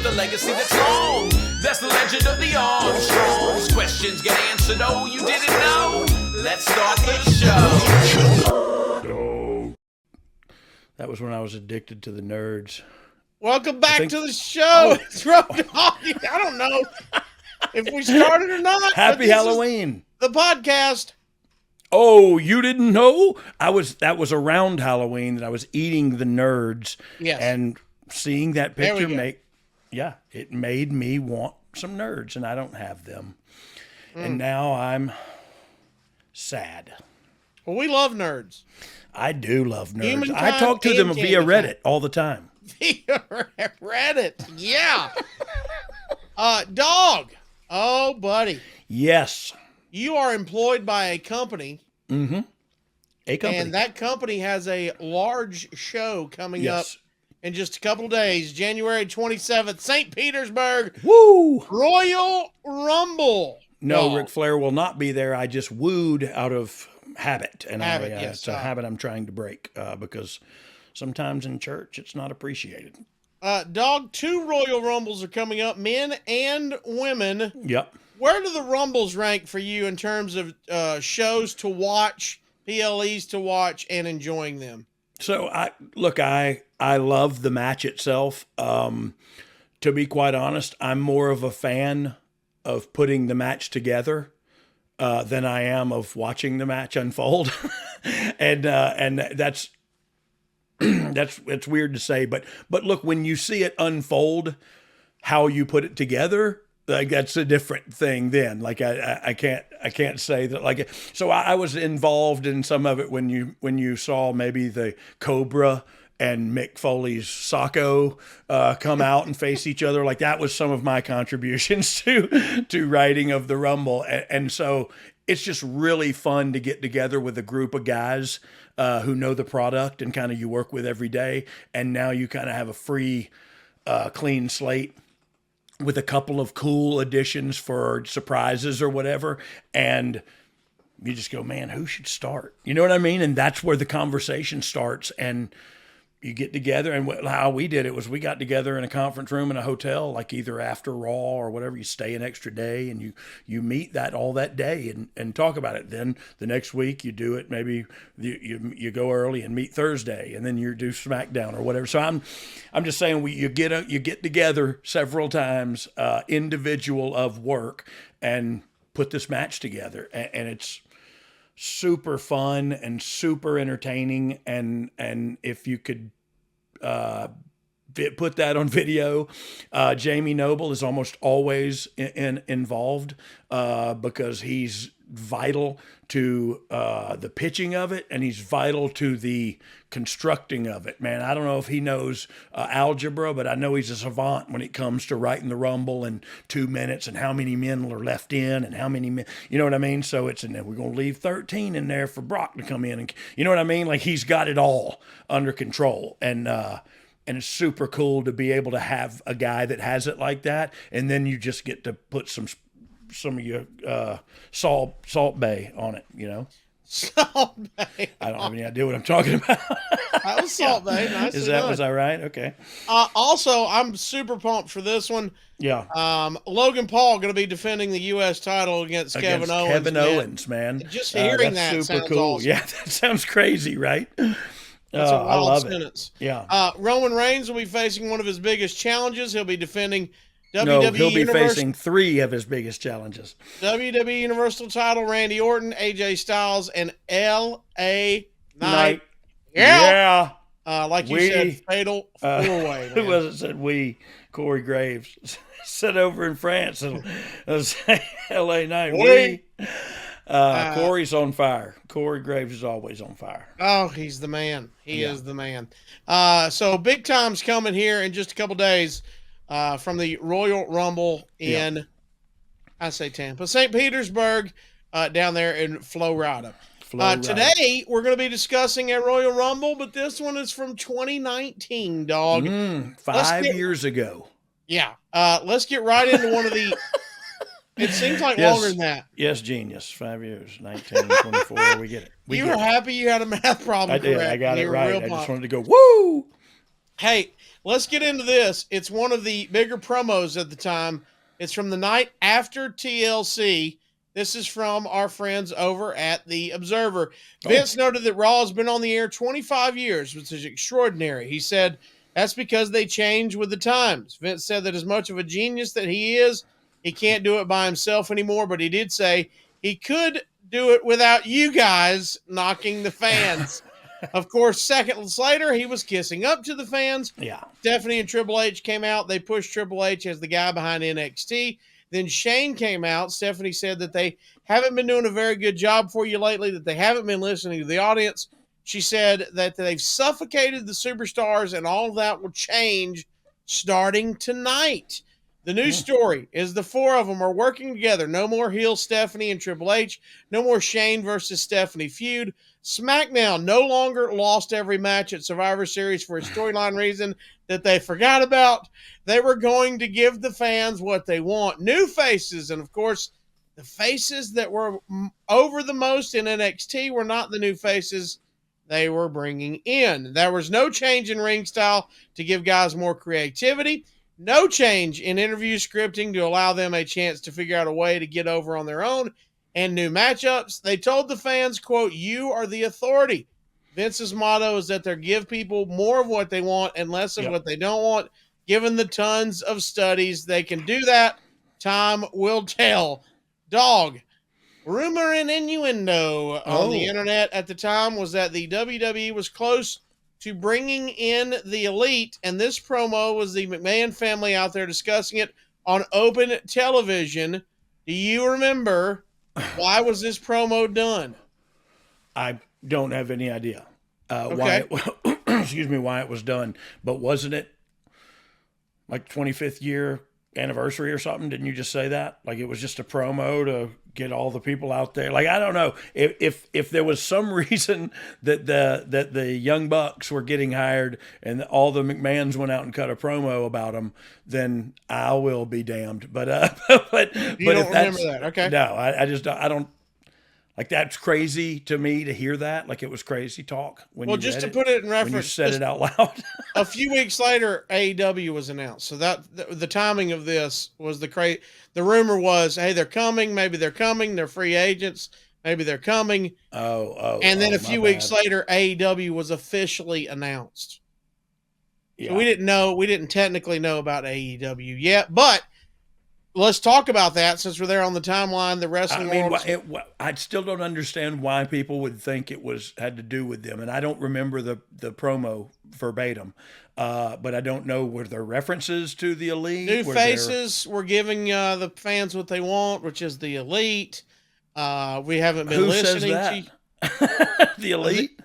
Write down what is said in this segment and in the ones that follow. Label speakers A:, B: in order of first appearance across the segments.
A: the legacy that's long. That's the legend of the Armstrongs. Questions get answered, oh, you didn't know? Let's start the show.
B: That was when I was addicted to the nerds.
C: Welcome back to the show. It's Road Dogg. I don't know if we started or not.
B: Happy Halloween.
C: The podcast.
B: Oh, you didn't know? That was around Halloween that I was eating the nerds.
C: Yes.
B: And seeing that picture it made me want some nerds, and I don't have them. And now I'm sad.
C: Well, we love nerds.
B: I do love nerds.
C: Humankind
B: I talk to them
C: and
B: via
C: Candykind.
B: Reddit all the time.
C: Via Reddit. Yeah. Dog. Oh, buddy.
B: Yes.
C: You are employed by a company.
B: Mm-hmm. A company.
C: And that company has a large show coming up in just a couple of days. January 27th, St. Petersburg.
B: Woo!
C: Royal Rumble.
B: No, Ric Flair will not be there. I just wooed out of habit. And it's a habit I'm trying to break because sometimes in church it's not appreciated.
C: Dog, 2 Royal Rumbles are coming up, men and women.
B: Yep.
C: Where do the Rumbles rank for you in terms of shows to watch, PLEs to watch, and enjoying them?
B: So I love the match itself. To be quite honest, I'm more of a fan of putting the match together than I am of watching the match unfold. and that's it's weird to say, but look, when you see it unfold, how you put it together, like that's a different thing then. Like I can't say that like, so I was involved in some of it when you saw maybe the Cobra and Mick Foley's Socko come out and face each other. Like that was some of my contributions to writing of the Rumble. And so it's just really fun to get together with a group of guys who know the product and kind of you work with every day. And now you kind of have a free, clean slate with a couple of cool additions for surprises or whatever. And you just go, man, who should start? You know what I mean? And that's where the conversation starts. And you get together, and how we did it was we got together in a conference room in a hotel, like either after Raw or whatever. You stay an extra day, and you meet all that day and talk about it. Then the next week you do it. Maybe you go early and meet Thursday, and then you do SmackDown or whatever. So I'm just saying you get together several times, individual of work, and put this match together, and it's super fun and super entertaining. And if you could put that on video, Jamie Noble is almost always involved because he's vital to the pitching of it, and he's vital to the constructing of it. Man, I don't know if he knows algebra, but I know he's a savant when it comes to writing the Rumble in 2 minutes and how many men are left in and how many men, you know what I mean? So it's in there. We're going to leave 13 in there for Brock to come in, and you know what I mean? Like he's got it all under control, and it's super cool to be able to have a guy that has it like that, and then you just get to put some of your Salt Bay on it, you know.
C: Salt Bay.
B: I don't have any idea what I'm talking about.
C: That was Salt Bay. Nice.
B: Was I right? Okay.
C: Also, I'm super pumped for this one.
B: Yeah.
C: Logan Paul going to be defending the U.S. title against Kevin Owens.
B: Kevin Owens, man.
C: Just hearing that sounds
B: cool.
C: awesome.
B: Yeah, that sounds crazy, right?
C: That's a wild
B: I love
C: sentence.
B: It. Yeah.
C: Roman Reigns will be facing one of his biggest challenges. He'll be defending WWE
B: No, he'll be facing 3 of his biggest challenges.
C: WWE Universal title, Randy Orton, AJ Styles, and L.A. Knight.
B: Yeah.
C: Like you said, fatal 4-way.
B: Who was it said we? Corey Graves. Sit over in France and say L.A. Knight. We. Corey's on fire. Corey Graves is always on fire.
C: Oh, he's the man. He is the man. So big time's coming here in just a couple days from the Royal Rumble in, I say Tampa, St. Petersburg, down there in Florida. Today, we're going to be discussing a Royal Rumble, but this one is from 2019, dog.
B: 5 years ago.
C: Yeah. Let's get right into one of the... It seems like longer than that.
B: Yes, genius. 5 years. 19, 24. We get it.
C: You were happy you had a math problem.
B: I did.
C: Correct.
B: I got it right. I
C: just
B: wanted to go, woo!
C: Hey, let's get into this. It's one of the bigger promos at the time. It's from the night after TLC. This is from our friends over at The Observer. Vince noted that Raw has been on the air 25 years, which is extraordinary. He said that's because they change with the times. Vince said that as much of a genius that he is, he can't do it by himself anymore, but he did say he could do it without you guys knocking the fans. Of course, seconds later, he was kissing up to the fans.
B: Yeah.
C: Stephanie and Triple H came out. They pushed Triple H as the guy behind NXT. Then Shane came out. Stephanie said that they haven't been doing a very good job for you lately, that they haven't been listening to the audience. She said that they've suffocated the superstars and all of that will change starting tonight. The new story is the four of them are working together. No more heel Stephanie and Triple H. No more Shane versus Stephanie feud. Smackdown no longer lost every match at Survivor Series for a storyline reason that they forgot about. They were going to give the fans what they want. New faces. And, of course, the faces that were over the most in NXT were not the new faces they were bringing in. There was no change in ring style to give guys more creativity. No change in interview scripting to allow them a chance to figure out a way to get over on their own, and new matchups. They told the fans, quote, "You are the authority." Vince's motto is that they give people more of what they want and less of what they don't want. Given the tons of studies, they can do that. Time will tell. Dog, rumor and innuendo on the internet at the time was that the WWE was close to bringing in the Elite, and this promo was the McMahon family out there discussing it on open television. Do you remember why was this promo done?
B: I don't have any idea why it was done, but wasn't it like 25th year anniversary or something? Didn't you just say that? Like it was just a promo to get all the people out there. Like, I don't know if there was some reason that the Young Bucks were getting hired and all the McMahons went out and cut a promo about them, then I will be damned. But
C: you don't remember that? Okay.
B: No, I don't. Like, that's crazy to me to hear that. Like, it was crazy talk when you
C: just to
B: read
C: put it in reference,
B: when you said it out loud.
C: A few weeks later, AEW was announced. So that the timing of this was the rumor was, hey, they're coming. Maybe they're coming. They're free agents. Maybe they're coming. And then a few weeks later, AEW was officially announced. Yeah. So we didn't know. We didn't technically know about AEW yet, but let's talk about that since we're there on the timeline. The wrestling world.
B: I still don't understand why people would think it had to do with them, and I don't remember the promo verbatim. But I don't know, were there references to the Elite?
C: New faces were giving the fans what they want, which is the Elite. We haven't been listening.
B: Who says that? The Elite?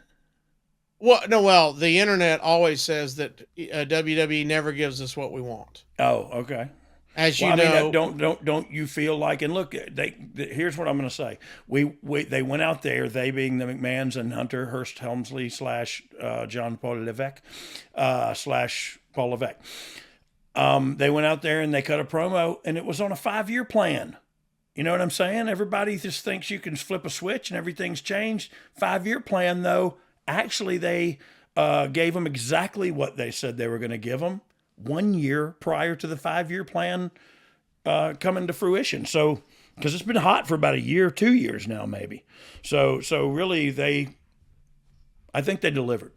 C: Well, the internet always says that WWE never gives us what we want.
B: Oh, okay.
C: As you know,
B: don't you feel like? And look, here's what I'm going to say. They went out there, they being the McMahons and Hunter Hearst Helmsley / John Paul Levesque / Paul Levesque. They went out there and they cut a promo, and it was on a 5-year plan. You know what I'm saying? Everybody just thinks you can flip a switch and everything's changed. 5-year plan, though. Actually, they gave them exactly what they said they were going to give them 1 year prior to the 5-year plan coming to fruition. So, because it's been hot for about a year, 2 years now, maybe. So really, I think they delivered.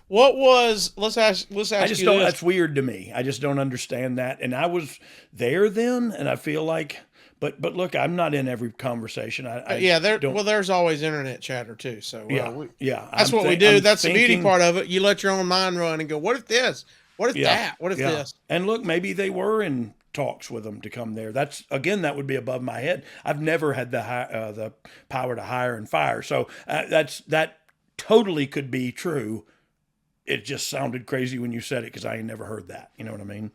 C: What was? Let's ask.
B: I just don't. That's weird to me. I just don't understand that. And I was there then, and I feel like. But look, I'm not in every conversation.
C: There's always internet chatter too. So that's what we do. That's the beauty part of it. You let your own mind run and go, what if this? What if that? What if this?
B: And look, maybe they were in talks with them to come there. That would be above my head. I've never had the power to hire and fire. So that totally could be true. It just sounded crazy when you said it because I ain't never heard that. You know what I mean?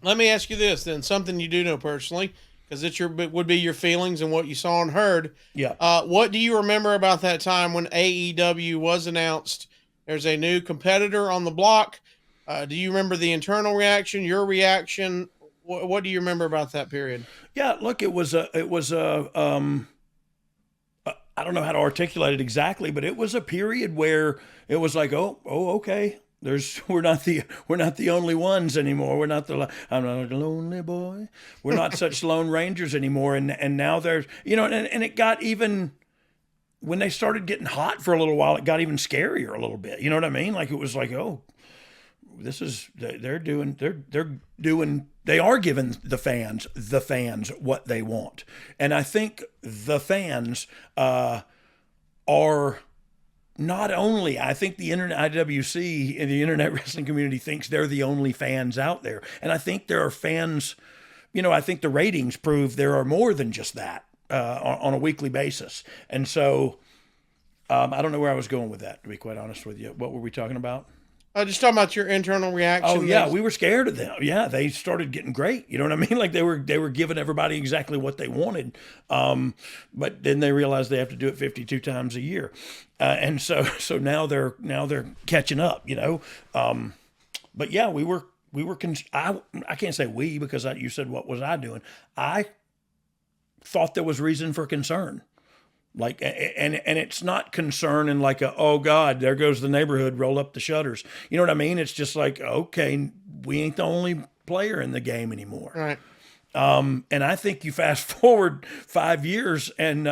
C: Let me ask you this then, something you do know personally, because it would be your feelings and what you saw and heard.
B: Yeah.
C: What do you remember about that time when AEW was announced? There's a new competitor on the block. Do you remember the internal reaction, your reaction? What do you remember about that period?
B: Yeah, look, it was I don't know how to articulate it exactly, but it was a period where it was like, oh, okay. we're not the only ones anymore. I'm not a lonely boy. We're not such lone rangers anymore. And now there's, and it got even, when they started getting hot for a little while, it got even scarier a little bit. You know what I mean? Like, it was like, oh, they are giving the fans what they want. And I think the fans are not only, I think the internet, IWC and the internet wrestling community thinks they're the only fans out there. And I think there are fans, I think the ratings prove there are more than just that on a weekly basis. And so I don't know where I was going with that, to be quite honest with you. What were we talking about?
C: Just talking about your internal reaction.
B: Oh yeah, we were scared of them. Yeah, they started getting great. You know what I mean? Like they were giving everybody exactly what they wanted. But then they realized they have to do it 52 times a year, and so now they're catching up. But yeah, I can't say we, because you said what was I doing? I thought there was reason for concern. Like, and it's not concern in like oh God, there goes the neighborhood, roll up the shutters. You know what I mean? It's just like, okay, we ain't the only player in the game anymore.
C: Right.
B: And I think you fast forward 5 years and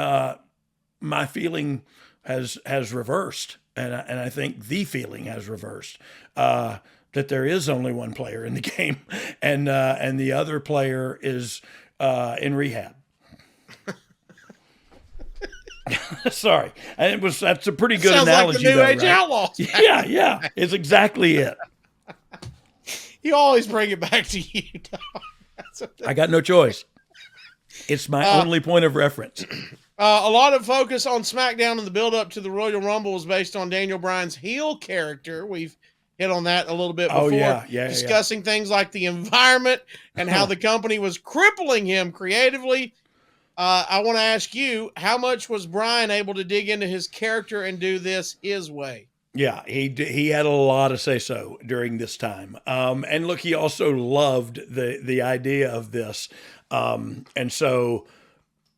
B: my feeling has reversed. And I think the feeling has reversed, that there is only one player in the game, and the other player is in rehab. Sorry, that's a pretty good analogy.
C: Sounds like the New Age
B: right?
C: Outlaws.
B: Yeah, it's exactly it.
C: You always bring it back to you, Dog.
B: I got no choice. It's my only point of reference.
C: A lot of focus on SmackDown and the build-up to the Royal Rumble was based on Daniel Bryan's heel character. We've hit on that a little bit before. Discussing things like the environment and how the company was crippling him creatively. I want to ask you, how much was Bryan able to dig into his character and do this his way?
B: Yeah, he had a lot to say so during this time. And look, he also loved the idea of this. And so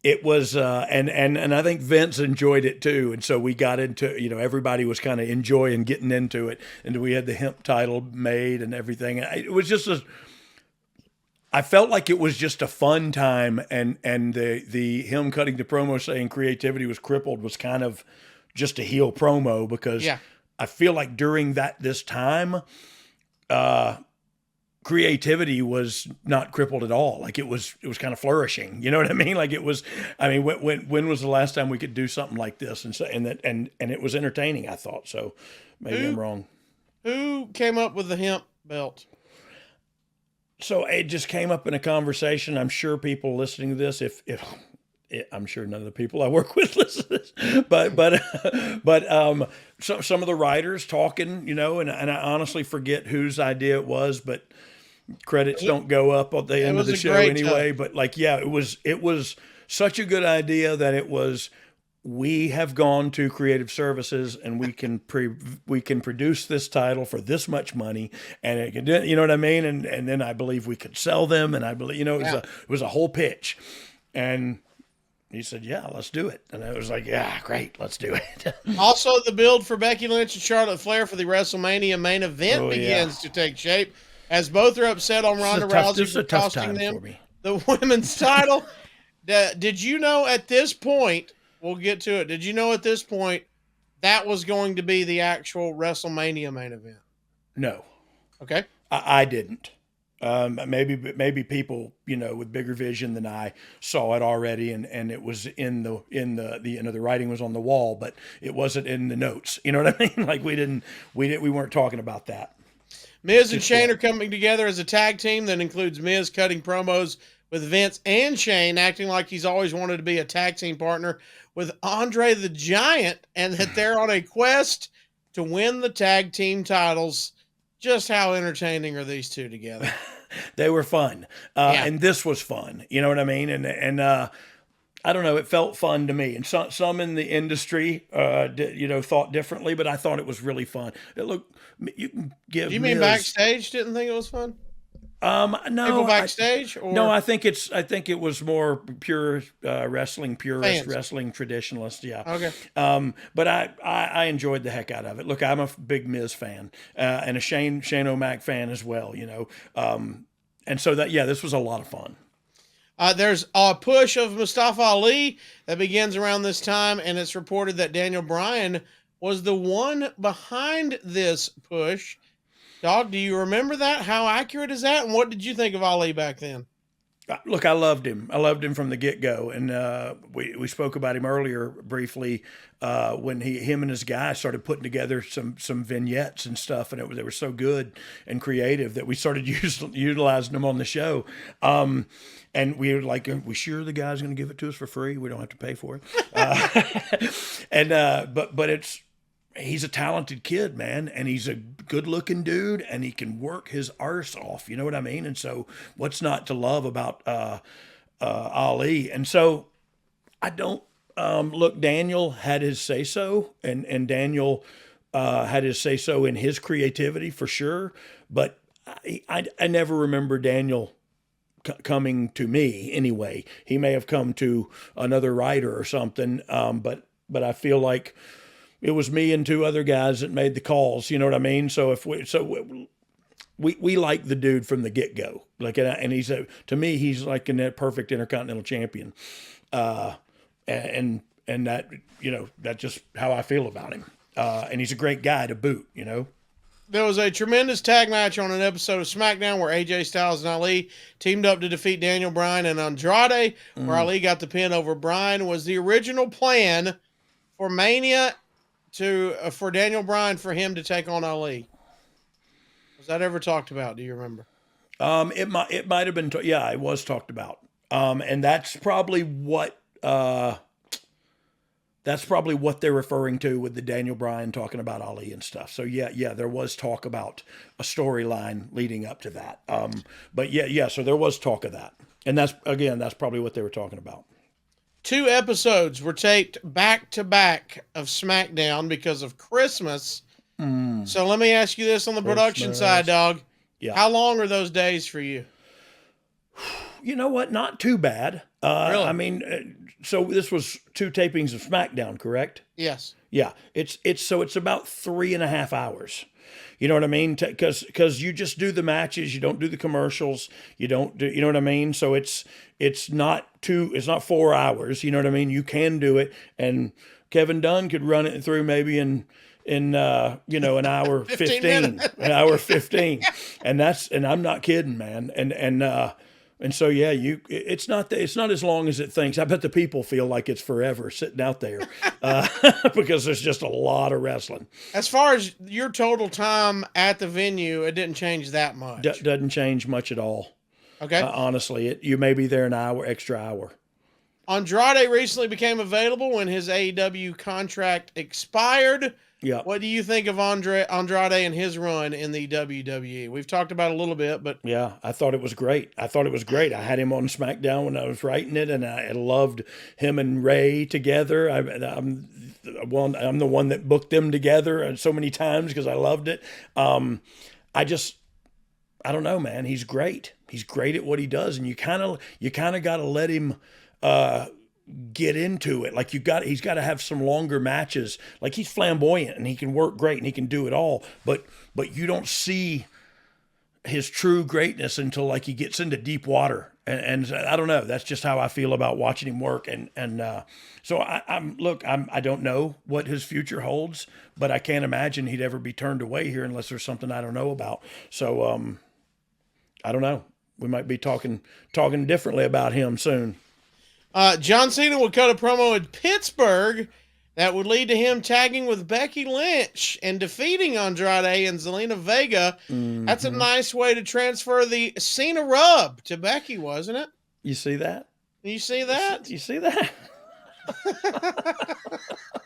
B: it was, and I think Vince enjoyed it too. And so we got into, everybody was kind of enjoying getting into it. And we had the hemp title made and everything. It was just I felt like it was just a fun time, and the him cutting the promo saying creativity was crippled was kind of just a heel promo, because I feel like during this time, creativity was not crippled at all. Like it was kind of flourishing. You know what I mean? Like it was. I mean, when was the last time we could do something like this? And it was entertaining, I thought. So maybe I'm wrong.
C: Who came up with the hemp belt?
B: So it just came up in a conversation. I'm sure people listening to this, if I'm sure none of the people I work with listen to this, but some of the writers talking, and I honestly forget whose idea it was, but credits don't go up at the end of the show anyway. But it was such a good idea that it was. We have gone to creative services and we can produce this title for this much money, and it can, you know what I mean? And then I believe we could sell them, and I believe, it was a whole pitch. And he said, yeah, let's do it. And I was like, yeah, great, let's do it.
C: Also, the build for Becky Lynch and Charlotte Flair for the WrestleMania main event begins to take shape, as both are upset on Ronda Rousey for costing them the women's title. Did you know at this point, we'll get to it, did you know at this point that was going to be the actual WrestleMania main event?
B: No.
C: Okay.
B: I didn't. Maybe people, with bigger vision than I saw it already, and it was in the writing was on the wall, but it wasn't in the notes. You know what I mean? Like we weren't talking about that.
C: Miz and Shane are coming together as a tag team that includes Miz cutting promos with Vince and Shane, acting like he's always wanted to be a tag team partner with Andre the Giant, and that they're on a quest to win the tag team titles. Just how entertaining are these two together?
B: They were fun. And this was fun. You know what I mean? And I don't know, it felt fun to me. And some in the industry, thought differently, but I thought it was really fun. Look, you can give.
C: Do you mean backstage didn't think it was fun?
B: No,
C: People backstage?
B: No, I think it was more pure wrestling purist,
C: Fans.
B: wrestling traditionalist. Yeah.
C: Okay.
B: But I enjoyed the heck out of it. Look, I'm a big Miz fan and a Shane O'Mac fan as well. And so this was a lot of fun.
C: There's a push of Mustafa Ali that begins around this time, and it's reported that Daniel Bryan was the one behind this push. Dog, do you remember that? How accurate is that? And what did you think of Ali back then?
B: Look, I loved him. I loved him from the get-go. And we spoke about him earlier briefly when him and his guy started putting together some vignettes and stuff. And they were so good and creative that we started utilizing them on the show. And we were like, are we sure the guy's going to give it to us for free? We don't have to pay for it. But he's a talented kid, man, and he's a good-looking dude, and he can work his arse off. You know what I mean? And so, what's not to love about Ali? And so, I don't look. Daniel had his say so, and Daniel had his say so in his creativity for sure. But I never remember Daniel coming to me anyway. He may have come to another writer or something. But I feel like it was me and two other guys that made the calls. You know what I mean? So we like the dude from the get go. Like, and to me, he's like a perfect Intercontinental Champion. And that, that's just how I feel about him. And he's a great guy to boot,
C: There was a tremendous tag match on an episode of SmackDown where AJ Styles and Ali teamed up to defeat Daniel Bryan and Andrade, where Ali got the pin over Bryan. Was the original plan for Mania for Daniel Bryan for him to take on Ali? Was that ever talked about? Do you remember?
B: It might have been. It was talked about. And that's probably what they're referring to with the Daniel Bryan talking about Ali and stuff. So there was talk about a storyline leading up to that. So there was talk of that. And that's probably what they were talking about.
C: 2 episodes were taped back to back of SmackDown because of Christmas. So let me ask you this on the production side, Dog.
B: Yeah.
C: How long are those days for you?
B: You know what? Not too bad.
C: Really?
B: I mean, so this was 2 tapings of SmackDown, correct?
C: Yes.
B: Yeah. It's about 3.5 hours. You know what I mean? Because you just do the matches, you don't do the commercials, you don't do, you know what I mean? So it's not 4 hours. You know what I mean? You can do it, and Kevin Dunn could run it through maybe in an hour 15, an hour 15, and I'm not kidding, man. And so it's not as long as it thinks. I bet the people feel like it's forever sitting out there because there's just a lot of wrestling.
C: As far as your total time at the venue, it didn't change that much.
B: Doesn't change much at all.
C: Okay.
B: Honestly, you may be there an extra hour.
C: Andrade recently became available when his AEW contract expired.
B: Yeah.
C: What do you think of Andrade and his run in the WWE? We've talked about it a little bit, but
B: yeah, I thought it was great. I had him on SmackDown when I was writing it, and I loved him and Ray together. I'm the one that booked them together so many times because I loved it. I don't know, man. He's great. He's great at what he does, and you kind of got to let him get into it. Like he's got to have some longer matches. Like, he's flamboyant and he can work great and he can do it all, but you don't see his true greatness until like he gets into deep water. And I don't know. That's just how I feel about watching him work. So I don't know what his future holds, but I can't imagine he'd ever be turned away here unless there's something I don't know about. So I don't know. We might be talking differently about him soon.
C: John Cena would cut a promo in Pittsburgh that would lead to him tagging with Becky Lynch and defeating Andrade and Zelina Vega. Mm-hmm. That's a nice way to transfer the Cena rub to Becky, wasn't it?
B: You see that?
C: You see that?
B: You see that?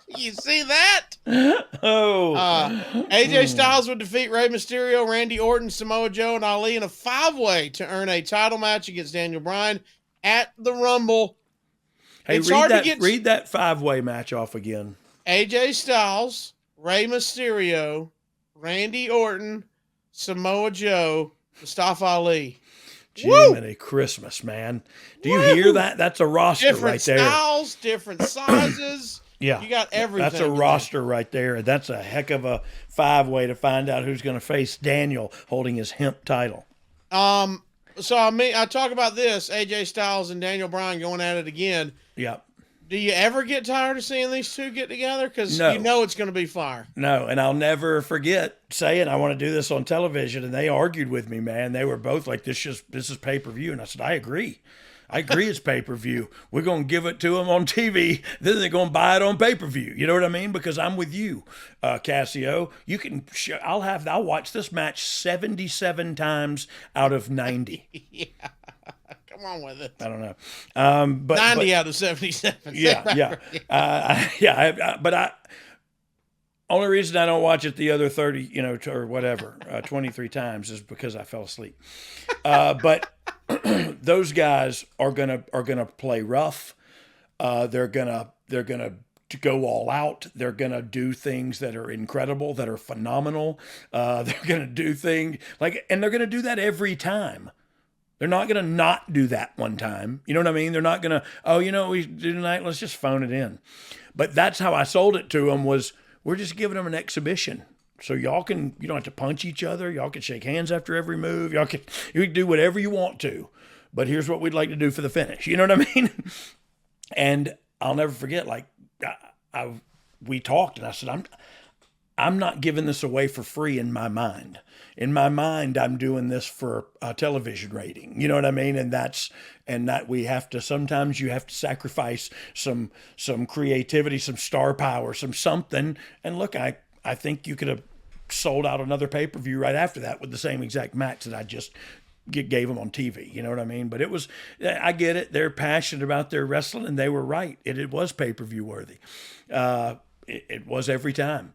C: You see that?
B: Oh.
C: AJ Styles would defeat Rey Mysterio, Randy Orton, Samoa Joe, and Ali in a 5-way to earn a title match against Daniel Bryan at the Rumble.
B: Hey, read that 5-way match off again.
C: AJ Styles, Rey Mysterio, Randy Orton, Samoa Joe, Mustafa Ali.
B: Jiminy Christmas, man. Do you hear that? That's a roster
C: Different
B: right there.
C: styles, different sizes.
B: Yeah.
C: You got everything.
B: That's a roster right there. That's a heck of a 5-way to find out who's going to face Daniel holding his hemp title.
C: So I talk about this, AJ Styles and Daniel Bryan going at it again.
B: Yep.
C: Do you ever get tired of seeing these two get together? Because
B: No.
C: you know it's going to be fire.
B: No, and I'll never forget saying I want to do this on television, and they argued with me, man. They were both like, this is pay-per-view. And I said, I agree. It's pay-per-view. We're going to give it to them on TV. Then they're going to buy it on pay-per-view. You know what I mean? Because I'm with you, Casio. You can. I'll watch this match 77 times out of 90.
C: Yeah. Come on with it.
B: I don't know. But
C: 90 out of 77.
B: Yeah. But only reason I don't watch it the other 30, or whatever, 23 times is because I fell asleep. But those guys are gonna play rough. They're gonna go all out. They're gonna do things that are incredible, that are phenomenal. They're gonna do things and they're gonna do that every time. They're not going to not do that one time. You know what I mean? They're not going to, we do tonight, let's just phone it in. But that's how I sold it to them was we're just giving them an exhibition. So you don't have to punch each other. Y'all can shake hands after every move. You can do whatever you want to. But here's what we'd like to do for the finish. You know what I mean? And I'll never forget, we talked and I said, I'm not giving this away for free in my mind. In my mind, I'm doing this for a television rating. You know what I mean? And that sometimes you have to sacrifice some creativity, some star power, something. And look, I think you could have sold out another pay-per-view right after that with the same exact match that I just gave them on TV. You know what I mean? But I get it. They're passionate about their wrestling and they were right. It was pay-per-view worthy. It was every time.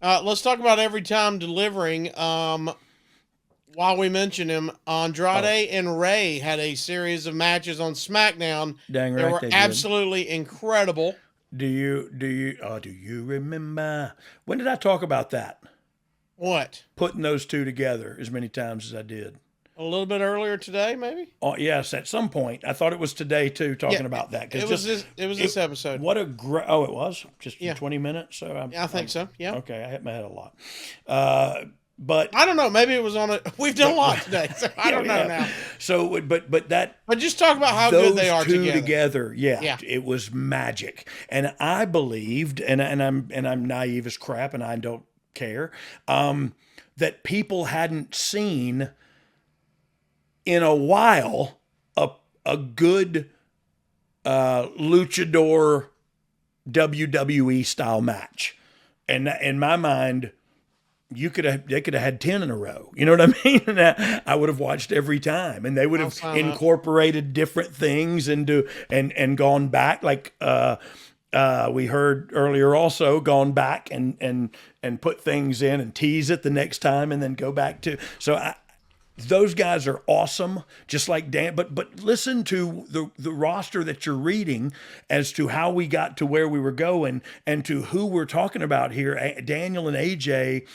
C: Let's talk about every time delivering. While we mention him, Andrade and Ray had a series of matches on SmackDown.
B: Dang right,
C: they were absolutely incredible.
B: Do you remember? When did I talk about that?
C: What?
B: Putting those two together as many times as I did.
C: A little bit earlier today, maybe?
B: Oh, yes, at some point. I thought it was today, too, talking about that.
C: It was this episode.
B: What a great... Oh, it was? Just 20 minutes? So
C: I think so, yeah.
B: Okay, I hit my head a lot. But...
C: I don't know. Maybe it was on it. We've done a lot today, so I don't know now.
B: So, but that...
C: But just talk about how good they are
B: together. Yeah, it was magic. And I believed, and I'm naive as crap, and I don't care, that people hadn't seen... in a while, a good luchador WWE style match, and in my mind, they could have had 10 in a row. You know what I mean? And I would have watched every time, and they would have incorporated different things into and gone back like we heard earlier. Also gone back and put things in and tease it the next time, and then go back to those guys are awesome, just like Dan. But listen to the roster that you're reading as to how we got to where we were going and to who we're talking about here, Daniel and AJ,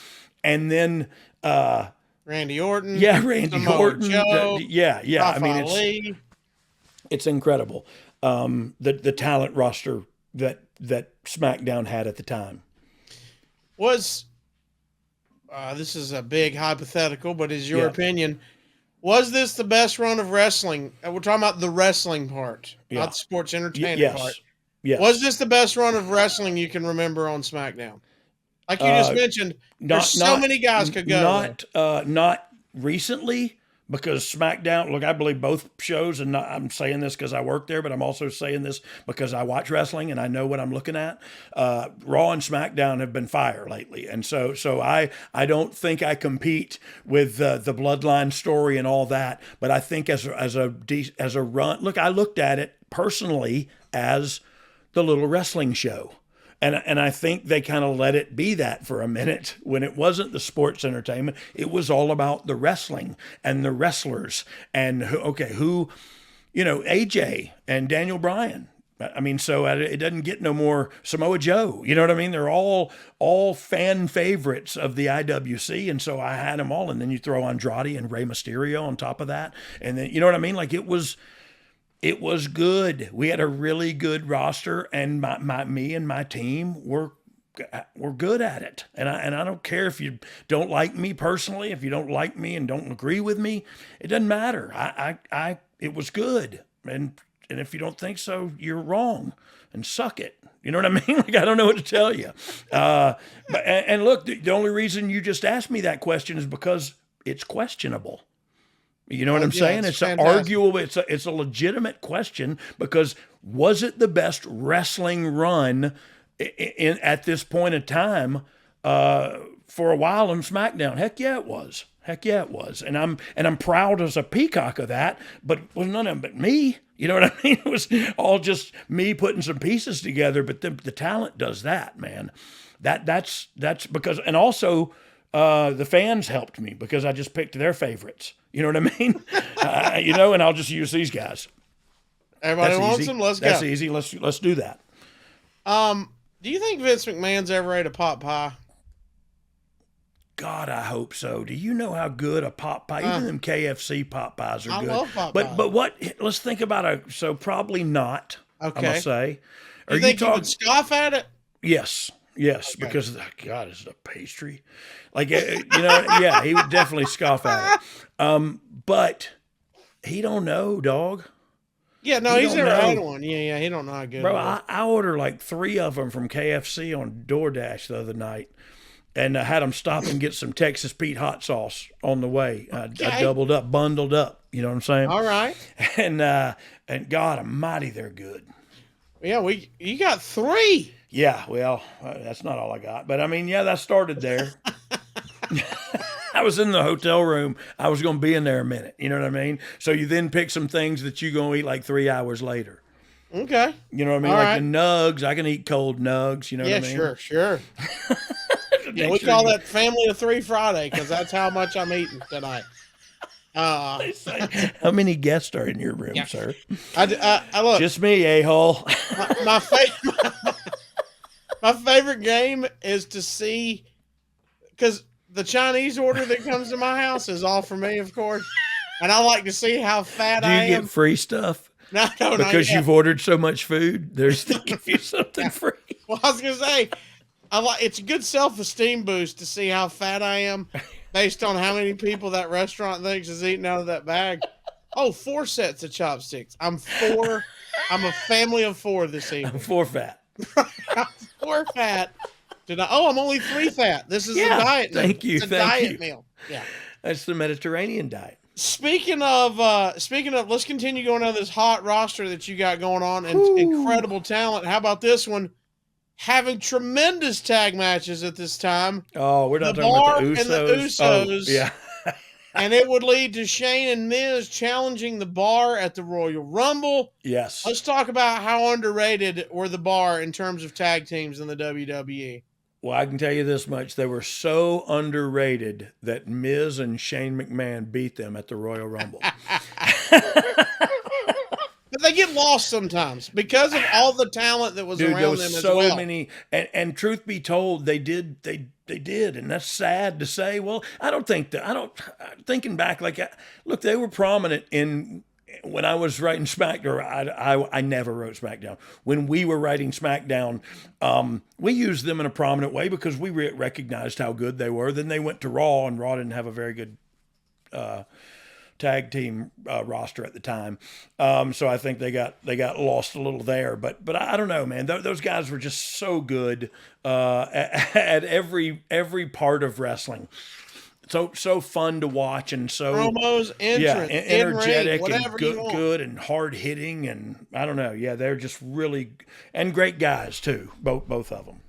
B: and then
C: Randy Orton.
B: Yeah, Randy Orton.
C: Joe,
B: I mean, it's incredible. The talent roster that SmackDown had at the time
C: was. This is a big hypothetical, but is your opinion, was this the best run of wrestling? We're talking about the wrestling part, not the sports entertainment part.
B: Yes.
C: Was this the best run of wrestling you can remember on SmackDown? Like you just mentioned, there's so many guys could go.
B: Not recently, because SmackDown, look, I believe both shows, and I'm saying this because I work there, but I'm also saying this because I watch wrestling and I know what I'm looking at. Raw and SmackDown have been fire lately. And so I don't think I compete with the Bloodline story and all that, but I think as a run, look, I looked at it personally as the little wrestling show. And I think they kind of let it be that for a minute when it wasn't the sports entertainment. It was all about the wrestling and the wrestlers and AJ and Daniel Bryan. I mean, so it doesn't get no more Samoa Joe. You know what I mean? They're all fan favorites of the IWC, and so I had them all. And then you throw Andrade and Rey Mysterio on top of that, and then you know what I mean? Like it was good. We had a really good roster, and me and my team were good at it. And I don't care if you don't like me personally, if you don't like me and don't agree with me, it doesn't matter. It was good, and if you don't think so, you're wrong, and suck it. You know what I mean? Like, I don't know what to tell you. And look, the only reason you just asked me that question is because it's questionable. You know what I'm saying? It's an arguable, it's a legitimate question, because was it the best wrestling run at this point in time for a while on SmackDown? Heck yeah, it was. Heck yeah, it was. And I'm proud as a peacock of that, but it was none of them but me. You know what I mean? It was all just me putting some pieces together, but the talent does that, man. That's because, and also the fans helped me because I just picked their favorites. You know what I mean? And I'll just use these guys.
C: Everybody wants them. Let's go.
B: That's easy. Let's do that.
C: Do you think Vince McMahon's ever ate a pot pie?
B: God, I hope so. Do you know how good a pot pie, even them KFC pot pies are good.
C: I love pot pies.
B: But what, let's think about so probably not,
C: okay.
B: I'm going to say.
C: You think you would scoff at it?
B: Yes, okay. Because, God, is it a pastry? Like, yeah, he would definitely scoff at it. But he don't know, dog.
C: Yeah, no, he's never had one. Yeah, he don't know how good
B: Bro,
C: it is.
B: I ordered like 3 of them from KFC on DoorDash the other night. And I had them stop and get some Texas Pete hot sauce on the way. I doubled up, bundled up. You know what I'm saying?
C: All right.
B: And God almighty, they're good.
C: Yeah, you got 3.
B: Yeah, well, that's not all I got. But, I mean, yeah, that started there. I was in the hotel room. I was going to be in there a minute. You know what I mean? So you then pick some things that you're going to eat like 3 hours later.
C: Okay.
B: You know what I mean?
C: All
B: like
C: right.
B: the nugs. I can eat cold nugs. You know what I mean?
C: Yeah, sure. Yeah, we call that Family of 3 Friday because that's how much I'm eating tonight.
B: How many guests are in your room, sir?
C: I look.
B: Just me, a-hole.
C: My favorite game is to see, because the Chinese order that comes to my house is all for me, of course, and I like to see how fat I am.
B: Do you get free stuff?
C: No,
B: because you've ordered so much food. They give you something free.
C: Well, I was gonna say, it's a good self-esteem boost to see how fat I am, based on how many people that restaurant thinks is eating out of that bag. Oh, 4 sets of chopsticks. I'm a family of 4 this evening.
B: I'm 4 fat.
C: I'm 4 fat. I'm only 3 fat. This is a diet meal.
B: Thank you.
C: It's a diet meal. Yeah.
B: That's the Mediterranean diet.
C: Speaking of, let's continue going on this hot roster that you got going on and incredible talent. How about this one? Having tremendous tag matches at this time.
B: Oh, we're not talking about the Usos.
C: And the Usos.
B: Oh, yeah.
C: And it would lead to Shane and Miz challenging the Bar at the Royal Rumble.
B: Yes.
C: Let's talk about how underrated were the Bar in terms of tag teams in the WWE.
B: Well, I can tell you this much. They were so underrated that Miz and Shane McMahon beat them at the Royal Rumble.
C: But they get lost sometimes because of all the talent that was around them as well.
B: So many, and truth be told, they did, and that's sad to say. Well, thinking back, look, they were prominent when I was writing SmackDown. I never wrote SmackDown. When we were writing SmackDown, we used them in a prominent way because we recognized how good they were. Then they went to Raw, and Raw didn't have a very good tag team roster at the time. So I think they got lost a little there. But I don't know, man. Those guys were just so good at every part of wrestling. So fun to watch, and so
C: promos, entrance,
B: energetic,
C: in-ring,
B: and good and hard hitting, and I don't know. Yeah, they're just really and great guys too. Both of them.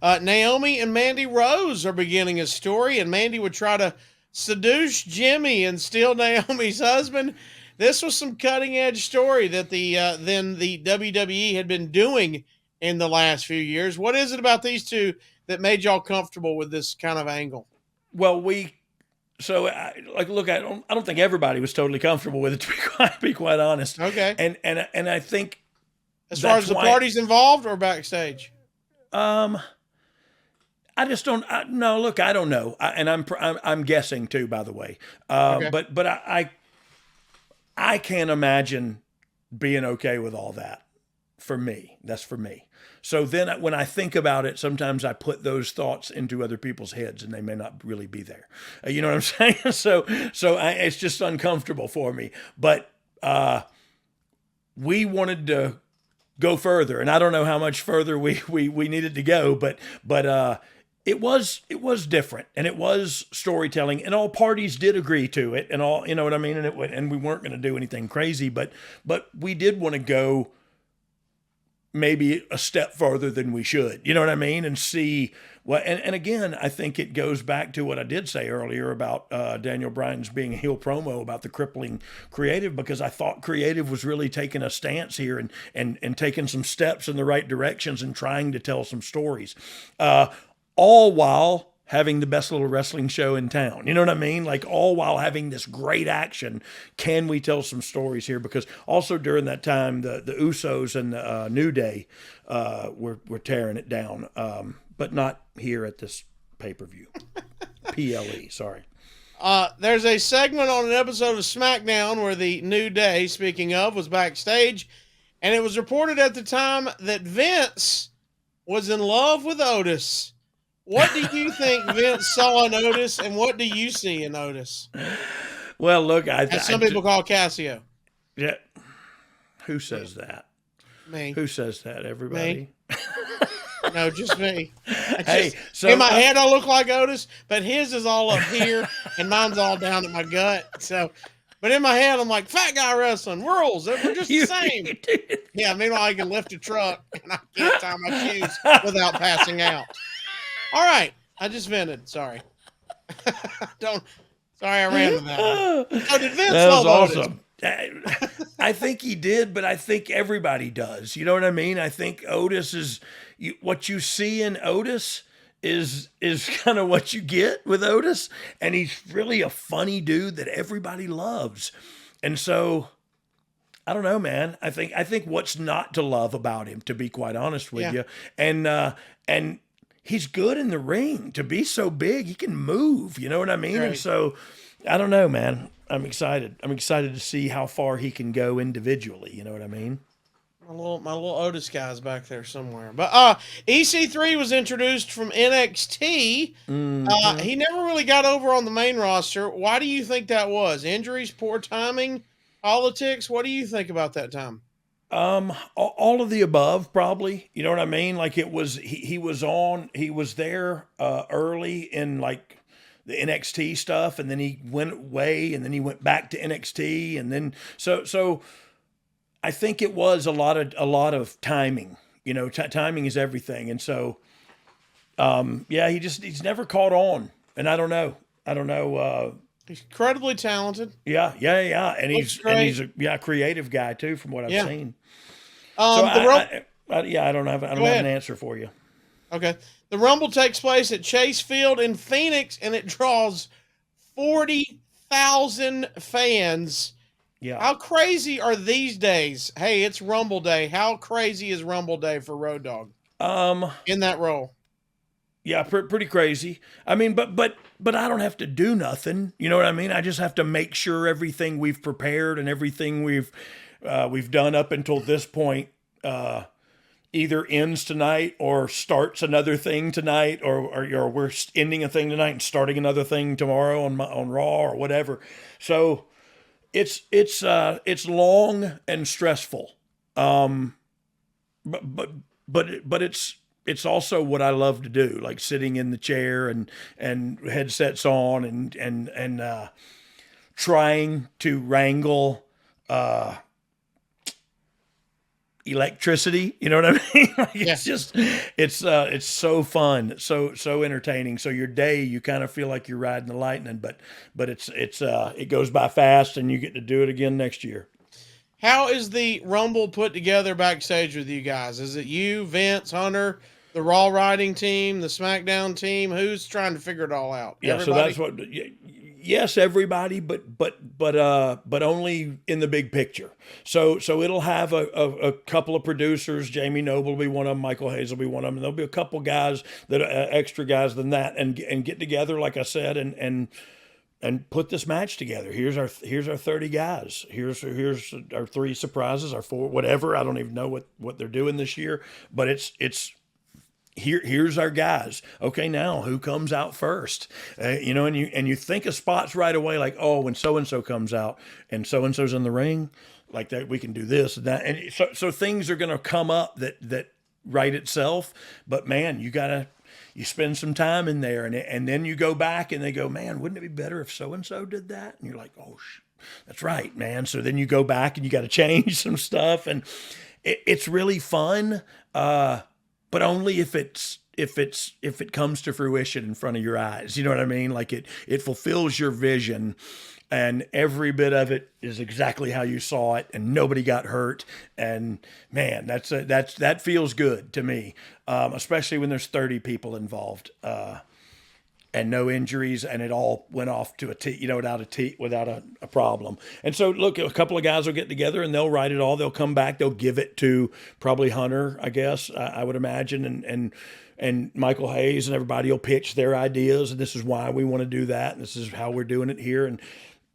C: Naomi and Mandy Rose are beginning a story, and Mandy would try to seduce Jimmy and steal Naomi's husband. This was some cutting edge story that the WWE had been doing in the last few years. What is it about these two that made y'all comfortable with this kind of angle?
B: Well, I don't think everybody was totally comfortable with it, to be quite honest.
C: Okay.
B: And I think
C: As far as the parties involved or backstage?
B: I just don't. No, look, I don't know, and I'm guessing too. By the way,
C: Okay.
B: but I can't imagine being okay with all that. For me, that's for me. So then, when I think about it, sometimes I put those thoughts into other people's heads, and they may not really be there. You know what I'm saying? It's just uncomfortable for me. But we wanted to go further, and I don't know how much further we needed to go, but it was different, and it was storytelling, and all parties did agree to it, and all, you know what I mean, and we weren't going to do anything crazy, but we did want to go maybe a step further than we should, you know what I mean, and see what. And again, I think it goes back to what I did say earlier about Daniel Bryan's being a heel promo about the crippling creative, because I thought creative was really taking a stance here and taking some steps in the right directions and trying to tell some stories. All while having the best little wrestling show in town. You know what I mean? Like, all while having this great action. Can we tell some stories here? Because also during that time, the Usos and the New Day were tearing it down, but not here at this pay-per-view. PLE, sorry.
C: There's a segment on an episode of Smackdown where the New Day, speaking of, was backstage, and it was reported at the time that Vince was in love with Otis. What do you think Vince saw in Otis, and what do you see in Otis?
B: Well, look,
C: as some people call Casio.
B: Yeah. Who says that?
C: Me.
B: Who says that? Everybody?
C: Me. No, just me.
B: So
C: in my head, I look like Otis, but his is all up here, and mine's all down at my gut. So, but in my head, I'm like, fat guy wrestling rules. We're just the same. Yeah. Meanwhile, I can lift a truck, and I can't tie my shoes without passing out. All right, I just vented. Sorry. Sorry, I ran with that one. Oh, did Vince
B: that was
C: love
B: awesome. I think he did, but I think everybody does. You know what I mean? I think Otis is what you see in Otis is kind of what you get with Otis, and he's really a funny dude that everybody loves. And so, I don't know, man. I think what's not to love about him, to be quite honest with you, and he's good in the ring. To be so big, he can move. You know what I mean? Right. And so, I don't know, man. I'm excited. I'm excited to see how far he can go individually. You know what I mean?
C: My little Otis guy's back there somewhere. But EC3 was introduced from NXT. Mm-hmm. He never really got over on the main roster. Why do you think that was? Injuries, poor timing, politics? What do you think about that time?
B: All of the above, probably. You know what I mean? Like, it was he was there early in like the NXT stuff, and then he went away, and then he went back to NXT, and then so I think it was a lot of timing. You know, timing is everything, and so he's never caught on, and I don't know.
C: He's incredibly talented.
B: Yeah, and he's a creative guy too, from what I've seen. I don't have an answer for you.
C: Okay. The Rumble takes place at Chase Field in Phoenix, and it draws 40,000 fans.
B: Yeah.
C: How crazy are these days? Hey, it's Rumble Day. How crazy is Rumble Day for Road Dogg? In that role.
B: Yeah, pretty crazy. I mean, but I don't have to do nothing. You know what I mean? I just have to make sure everything we've prepared and everything we've done up until this point either ends tonight or starts another thing tonight, or we're ending a thing tonight and starting another thing tomorrow on Raw or whatever. So it's long and stressful. But it's also what I love to do, like sitting in the chair and headsets on and trying to wrangle electricity. You know what I mean? Like, it's just, it's so fun, so entertaining. So your day, you kind of feel like you're riding the lightning, but it goes by fast, and you get to do it again next year.
C: How is the Rumble put together backstage with you guys? Is it you, Vince, Hunter, the Raw writing team, the SmackDown team? Who's trying to figure it all out?
B: Yeah,
C: Everybody?
B: so that's what. yes, everybody, but only in the big picture. So it'll have a couple of producers. Jamie Noble will be one of them. Michael Hayes will be one of them. And there'll be a couple guys that extra guys than that, and get together, like I said, and put this match together. Here's our 30 guys. Here's our 3 surprises, our 4, whatever. I don't even know what they're doing this year, but it's here's our guys. Okay, now who comes out first? And you think of spots right away, like, oh, when so and so comes out and so's in the ring, like that, we can do this and that, and so things are going to come up that write itself. But man, you spend some time in there, and then you go back and they go, man, wouldn't it be better if so and so did that? And you're like, oh, that's right, man. So then you go back and you got to change some stuff, and it's really fun. But only if it comes to fruition in front of your eyes. You know what I mean? Like it fulfills your vision, and every bit of it is exactly how you saw it, and nobody got hurt. And man, that feels good to me, especially when there's 30 people involved, and no injuries, and it all went off to a T, without a problem. And so, look, a couple of guys will get together and they'll write it all. They'll come back. They'll give it to probably Hunter, I guess, I would imagine, and Michael Hayes, and everybody will pitch their ideas. And this is why we want to do that, and this is how we're doing it here.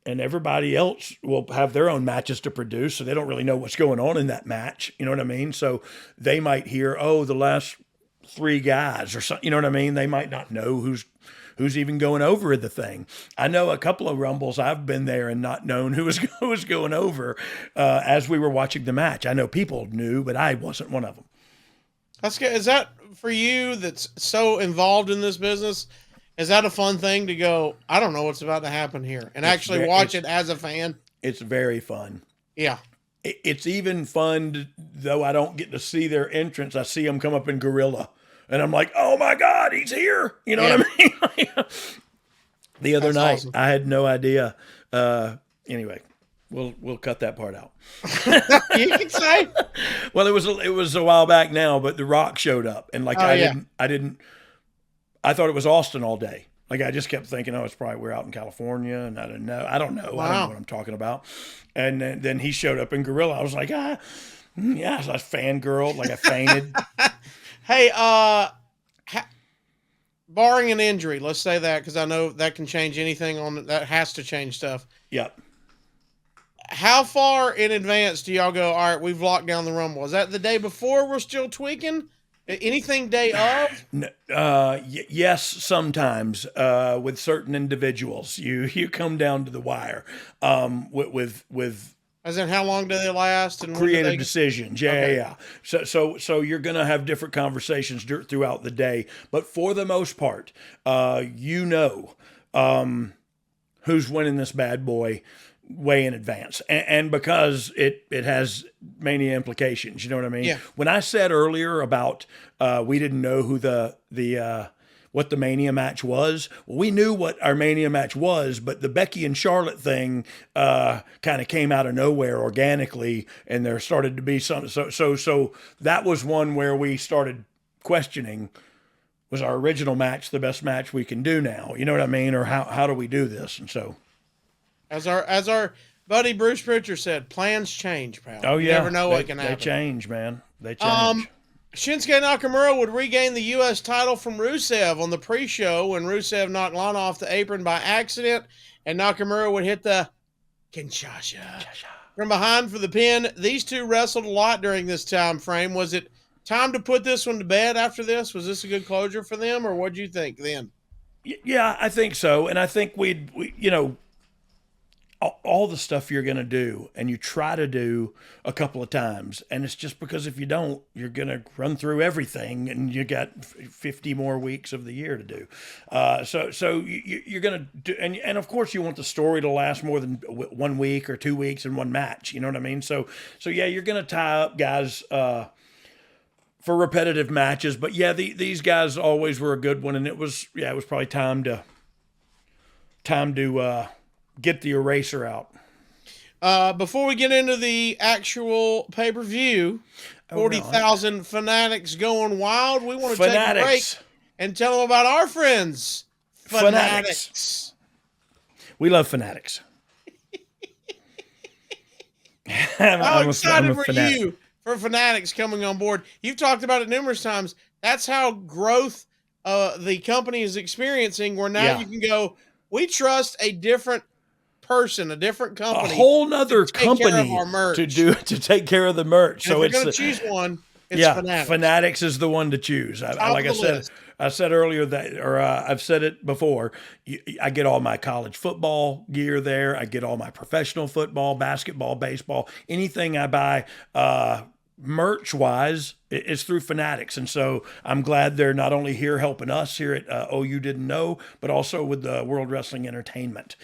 B: And everybody else will have their own matches to produce, so they don't really know what's going on in that match. You know what I mean? So they might hear, oh, the last 3 guys or something. You know what I mean? They might not know who's even going over the thing. I know a couple of Rumbles I've been there and not known who was going over as we were watching the match. I know people knew, but I wasn't one of them.
C: That's good. Is that for you that's so involved in this business? Is that a fun thing to go, I don't know what's about to happen here, and actually watch it as a fan? It's
B: very fun.
C: Yeah.
B: It's even fun, though I don't get to see their entrance. I see them come up in Gorilla. And I'm like, oh my God, he's here. You know what I mean? The other night, awesome. I had no idea. Anyway, we'll cut that part out.
C: You can say.
B: Well, it was a while back now, but The Rock showed up, and like I thought it was Austin all day. Like I just kept thinking, oh, it's probably we're out in California, and I don't know. Wow. I don't know what I'm talking about. And then he showed up in Gorilla. I was like, yeah, I was fangirl, like I fainted.
C: Hey, barring an injury, let's say that, because I know that can change anything that has to change stuff.
B: Yep.
C: How far in advance do y'all go, all right, we've locked down the Rumble? Is that the day before we're still tweaking? Anything day of?
B: Yes, sometimes with certain individuals. You come down to the wire with
C: as in how long do they last? And
B: creative decisions. Yeah. So you're going to have different conversations throughout the day. But for the most part, who's winning this bad boy way in advance. And because it has many implications, you know what I mean?
C: Yeah.
B: When I said earlier about we didn't know who what the Mania match was. Well, we knew what our Mania match was, but the Becky and Charlotte thing kind of came out of nowhere organically, and there started to be some. So that was one where we started questioning: was our original match the best match we can do now? You know what I mean? Or how do we do this? And so,
C: as our buddy Bruce Pritchard said, plans change, pal.
B: Oh yeah,
C: you never know what can happen.
B: They change, man. They change.
C: Shinsuke Nakamura would regain the U.S. title from Rusev on the pre-show when Rusev knocked Lana off the apron by accident, and Nakamura would hit the Kinshasa from behind for the pin. These two wrestled a lot during this time frame. Was it time to put this one to bed after this? Was this a good closure for them, or what do you think then?
B: Yeah, I think so. And I think we all the stuff you're going to do and you try to do a couple of times. And it's just because if you don't, you're going to run through everything and you got 50 more weeks of the year to do. So you're going to do, and of course you want the story to last more than 1 week or 2 weeks in one match. You know what I mean? So yeah, you're going to tie up guys, for repetitive matches, but yeah, these guys always were a good one. And it was probably time to get the eraser out.
C: Before we get into the actual pay-per-view, 40,000 fanatics going wild. We want to take a break and tell them about our friends, Fanatics.
B: We love Fanatics.
C: How excited were you for Fanatics coming on board? You've talked about it numerous times. That's how growth the company is experiencing, where now you can go, we trust a different person, a different company,
B: a whole nother company to take care of the merch.
C: And so if you're going to choose one, it's Fanatics.
B: Fanatics is the one to choose. I said earlier that, or I've said it before, I get all my college football gear there. I get all my professional football, basketball, baseball, anything I buy merch-wise is through Fanatics. And so I'm glad they're not only here helping us here at OU Didn't Know, but also with the World Wrestling Entertainment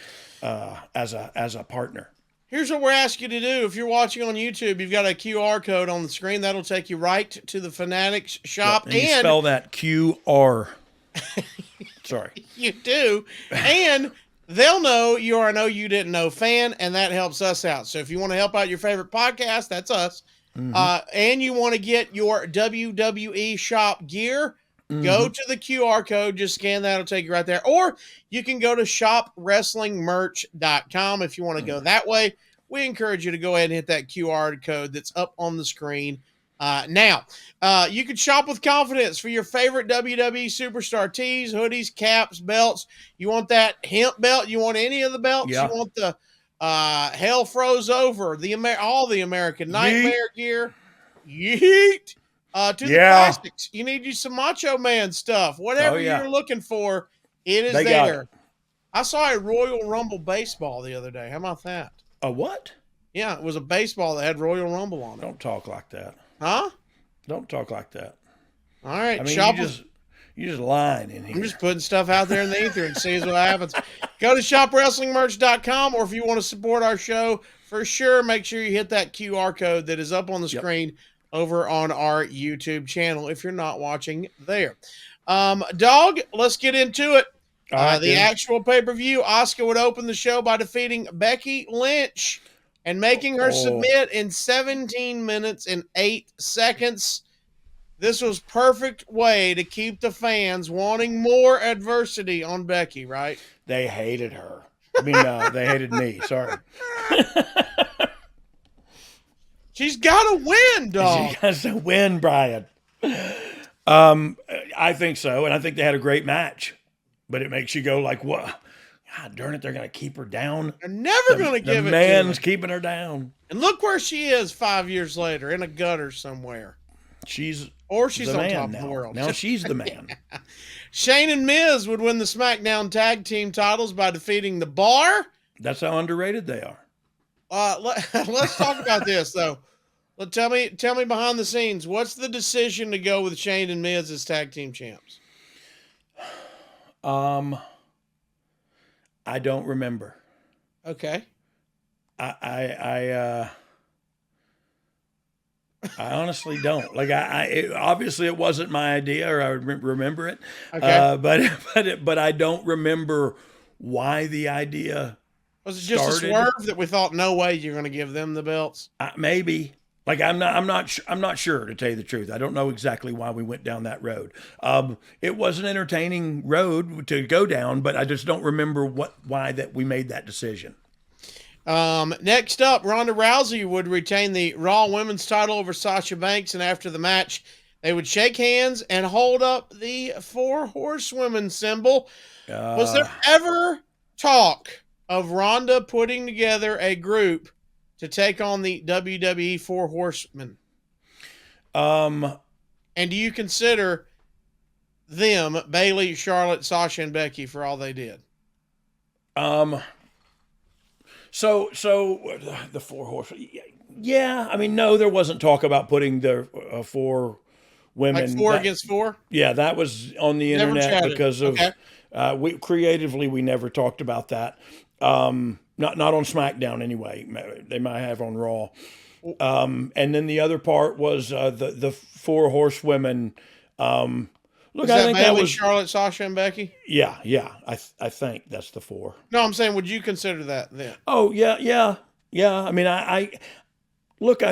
B: as a partner.
C: Here's what we're asking you to do. If you're watching on YouTube, you've got a QR code on the screen. That'll take you right to the Fanatics shop.
B: Yep, and you spell that QR. Sorry.
C: You do. And they'll know you are an OU Didn't Know fan, and that helps us out. So if you want to help out your favorite podcast, that's us. Mm-hmm. And you want to get your WWE shop gear, go to the QR code, just scan that, it'll take you right there. Or you can go to shopwrestlingmerch.com if you want to go that way. We encourage you to go ahead and hit that QR code that's up on the screen. Now, you can shop with confidence for your favorite WWE superstar tees, hoodies, caps, belts. You want that hemp belt? You want any of the belts?
B: Yeah.
C: You want the Hell Froze Over, all the American Nightmare gear? Yeet! To the classics. You need you some Macho Man stuff. Whatever you're looking for, it is there. I saw a Royal Rumble baseball the other day. How about that?
B: A what?
C: Yeah, it was a baseball that had Royal Rumble on it.
B: Don't talk like that.
C: Huh?
B: Don't talk like that.
C: All right.
B: I mean, you just lying in here.
C: I'm just putting stuff out there in the ether and seeing what happens. Go to shopwrestlingmerch.com, or if you want to support our show, for sure, make sure you hit that QR code that is up on the screen over on our YouTube channel if you're not watching there. Dog, let's get into it. The actual pay-per-view, Asuka would open the show by defeating Becky Lynch and making her submit in 17 minutes and 8 seconds. This was perfect way to keep the fans wanting more adversity on Becky, right?
B: They hated her. I mean, they hated me. Sorry.
C: She's got to win, dog.
B: She has to win, Brian. I think so, and I think they had a great match. But it makes you go like, what? God darn it, they're going to keep her down.
C: They're never going to give it to her.
B: The man's keeping her down.
C: And look where she is 5 years later, in a gutter somewhere.
B: She's
C: on top
B: now.
C: of the world.
B: Now she's the man.
C: Shane and Miz would win the SmackDown Tag Team titles by defeating The Bar.
B: That's how underrated they are.
C: Let's talk about this, though. Tell me behind the scenes, what's the decision to go with Shane and Miz as tag team champs?
B: I don't remember.
C: Okay.
B: I honestly don't. Like obviously it wasn't my idea, or I remember it.
C: Okay.
B: But I don't remember why the idea
C: was it just
B: started.
C: A swerve that we thought no way you're going to give them the belts?
B: Maybe. Like I'm not sure, to tell you the truth. I don't know exactly why we went down that road. It was an entertaining road to go down, but I just don't remember why that we made that decision.
C: Next up, Ronda Rousey would retain the Raw Women's title over Sasha Banks, and after the match, they would shake hands and hold up the Four Horsewomen symbol. Was there ever talk of Ronda putting together a group to take on the WWE Four Horsemen? And do you consider them, Bayley, Charlotte, Sasha, and Becky, for all they did?
B: So the Four Horsemen, yeah. I mean, no, there wasn't talk about putting the four women.
C: Like four against four?
B: Yeah, that was on the internet because of we never talked about that. Not on SmackDown anyway. They might have on Raw. And then the other part was the Four Horsewomen. Look, I think that was
C: Charlotte, Sasha, and Becky.
B: Yeah. I think that's the four.
C: No, I'm saying, would you consider that then?
B: Oh yeah. I mean, I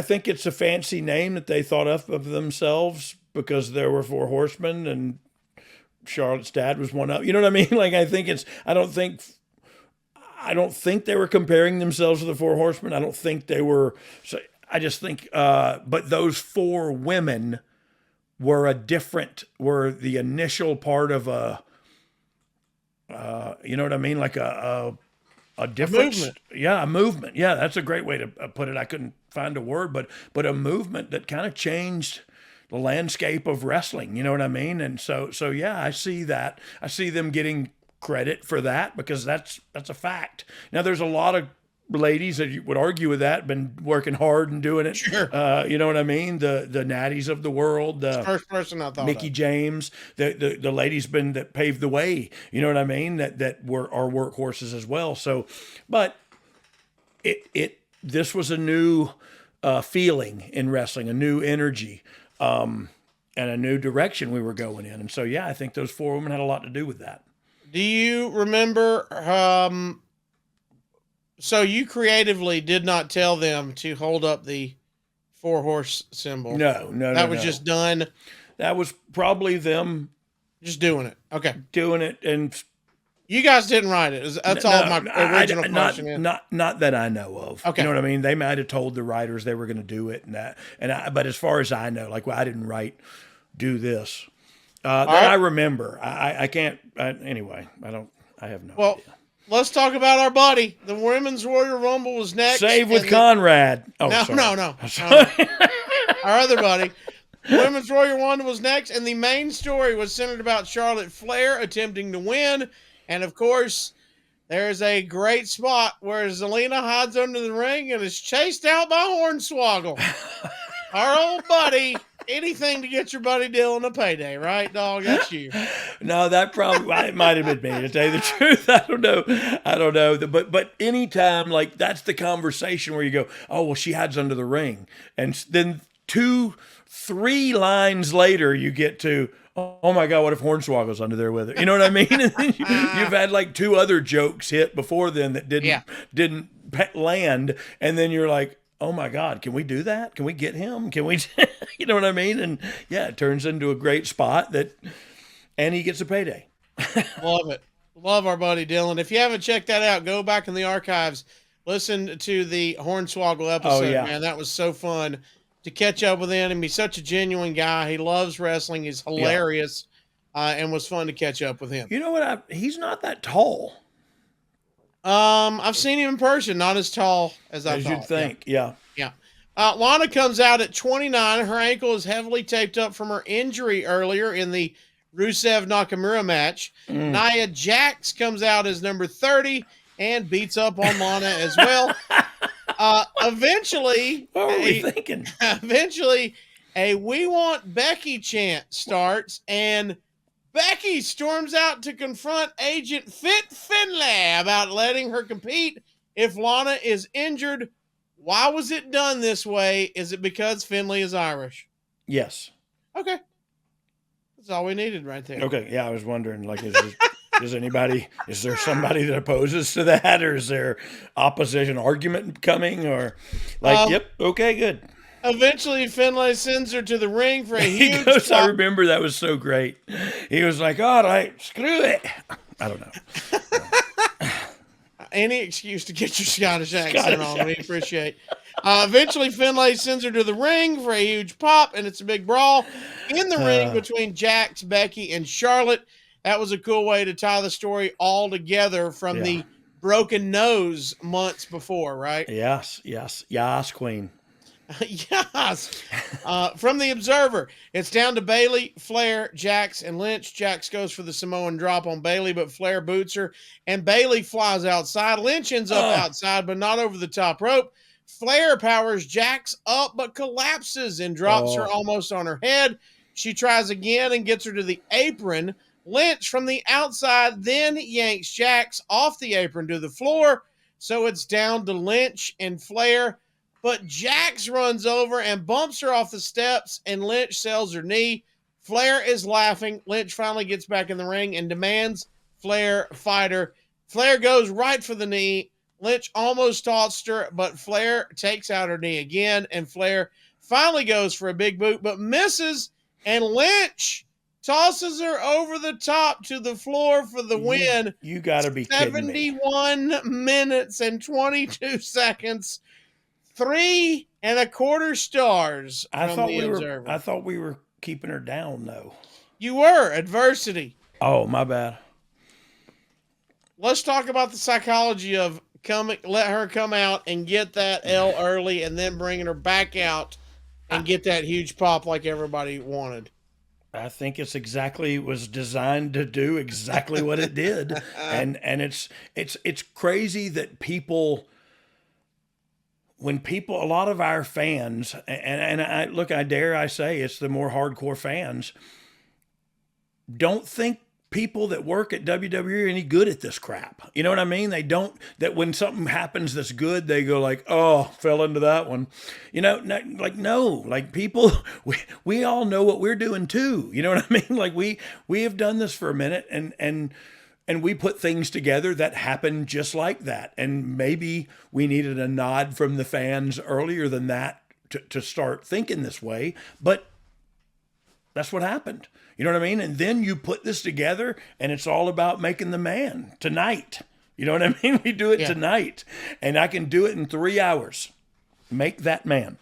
B: think it's a fancy name that they thought of themselves because there were four horsemen and Charlotte's dad was one of. You know what I mean? Like I I don't think they were comparing themselves to the Four Horsemen. I don't think they were. So I just think, but those four women were the initial part of a, you know what I mean? Like a different
C: movement.
B: Yeah, a movement. Yeah, that's a great way to put it. I couldn't find a word, but a movement that kind of changed the landscape of wrestling. You know what I mean? And so yeah, I see that. I see them getting credit for that because that's a fact. Now there's a lot of ladies that you would argue with that, been working hard and doing it.
C: Sure.
B: You know what I mean? The Natties of the world, the
C: First person I thought
B: Mickey
C: of.
B: James, the ladies that paved the way. You know what I mean? That are workhorses as well. So, but this was a new feeling in wrestling, a new energy, and a new direction we were going in. And so, yeah, I think those four women had a lot to do with that.
C: Do you remember? So you creatively did not tell them to hold up the 4-horse symbol.
B: No.
C: That was just done.
B: That was probably them
C: Just doing it. Okay.
B: doing it, and
C: You guys didn't write it. That's all my original question is.
B: Not that I know of.
C: Okay.
B: You know what I mean? They might have told the writers they were going to do it, but as far as I know, like, well, I didn't do this. That
C: right.
B: I remember. I can't. Anyway, I have no idea.
C: Let's talk about our buddy. The Women's Royal Rumble was next.
B: Save with Conrad. Oh,
C: No. Our other buddy. Women's Royal Rumble was next, and the main story was centered about Charlotte Flair attempting to win. And, of course, there's a great spot where Zelina hides under the ring and is chased out by Hornswoggle. Our old buddy. Anything to get your buddy Dylan a payday, right, dog? That's you.
B: No, that probably it might have been me, to tell you the truth. I don't know. But anytime, like, that's the conversation where you go, oh, well, she hides under the ring. And then 2-3 lines later, you get to, oh my God, what if Hornswoggle's under there with her? You know what I mean? And then you've had like 2 other jokes hit before then that didn't land. And then you're like, oh my God, can we do that? Can we get him? Can we, you know what I mean? And yeah, it turns into a great spot and he gets a payday.
C: Love it. Love our buddy Dylan. If you haven't checked that out, go back in the archives, listen to the Hornswoggle episode, man. That was so fun to catch up with him. He's such a genuine guy. He loves wrestling. He's hilarious, and was fun to catch up with him.
B: You know what? He's not that tall.
C: I've seen him in person, not as tall as I thought.
B: You'd think, yeah.
C: Lana comes out at 29. Her ankle is heavily taped up from her injury earlier in the Rusev Nakamura match. Nia Jax comes out as number 30 and beats up on Lana as well. Eventually,
B: what were we thinking?
C: Eventually, a "We Want Becky" chant starts, and Becky storms out to confront Agent Fit Finlay about letting her compete if Lana is injured. Why was it done this way? Is it because Finlay is Irish?
B: Yes.
C: Okay. That's all we needed right there.
B: Okay. Yeah, I was wondering, like, is there somebody that opposes to that, or is there opposition argument coming, or like, yep, okay, good.
C: Eventually, Finlay sends her to the ring for a huge
B: goes, I remember that was so great. He was like, all right, screw it. I don't know.
C: Any excuse to get your Scottish accent on, we appreciate. Eventually, Finlay sends her to the ring for a huge pop, and it's a big brawl in the ring between Jax, Becky, and Charlotte. That was a cool way to tie the story all together from the broken nose months before, right?
B: Yes, queen.
C: Yes. From the Observer, it's down to Bayley, Flair, Jax, and Lynch. Jax goes for the Samoan drop on Bayley, but Flair boots her, and Bayley flies outside. Lynch ends up outside, but not over the top rope. Flair powers Jax up, but collapses and drops her almost on her head. She tries again and gets her to the apron. Lynch from the outside then yanks Jax off the apron to the floor, so it's down to Lynch and Flair. But Jax runs over and bumps her off the steps, and Lynch sells her knee. Flair is laughing. Lynch finally gets back in the ring and demands Flair fight her. Flair goes right for the knee. Lynch almost tossed her, but Flair takes out her knee again, and Flair finally goes for a big boot, but misses, and Lynch tosses her over the top to the floor for the win.
B: You got to be kidding me.
C: 71 minutes and 22 seconds. 3.25 stars.
B: I thought we were keeping her down though.
C: You were. Adversity.
B: Oh, my bad.
C: Let's talk about the psychology of let her come out and get that L early and then bringing her back out and get that huge pop like everybody wanted.
B: I think it's was designed to do exactly what it did. And it's crazy that a lot of our fans, and I dare I say it's the more hardcore fans, don't think people that work at WWE are any good at this crap. You know what I mean? They don't, that when something happens that's good, they go like, oh, fell into that one. You know, like people, we all know what we're doing too. You know what I mean? Like we have done this for a minute and we put things together that happen just like that. And maybe we needed a nod from the fans earlier than that to start thinking this way, but that's what happened. You know what I mean? And then you put this together and it's all about making the man tonight. You know what I mean? We do it tonight and I can do it in 3 hours. Make that man.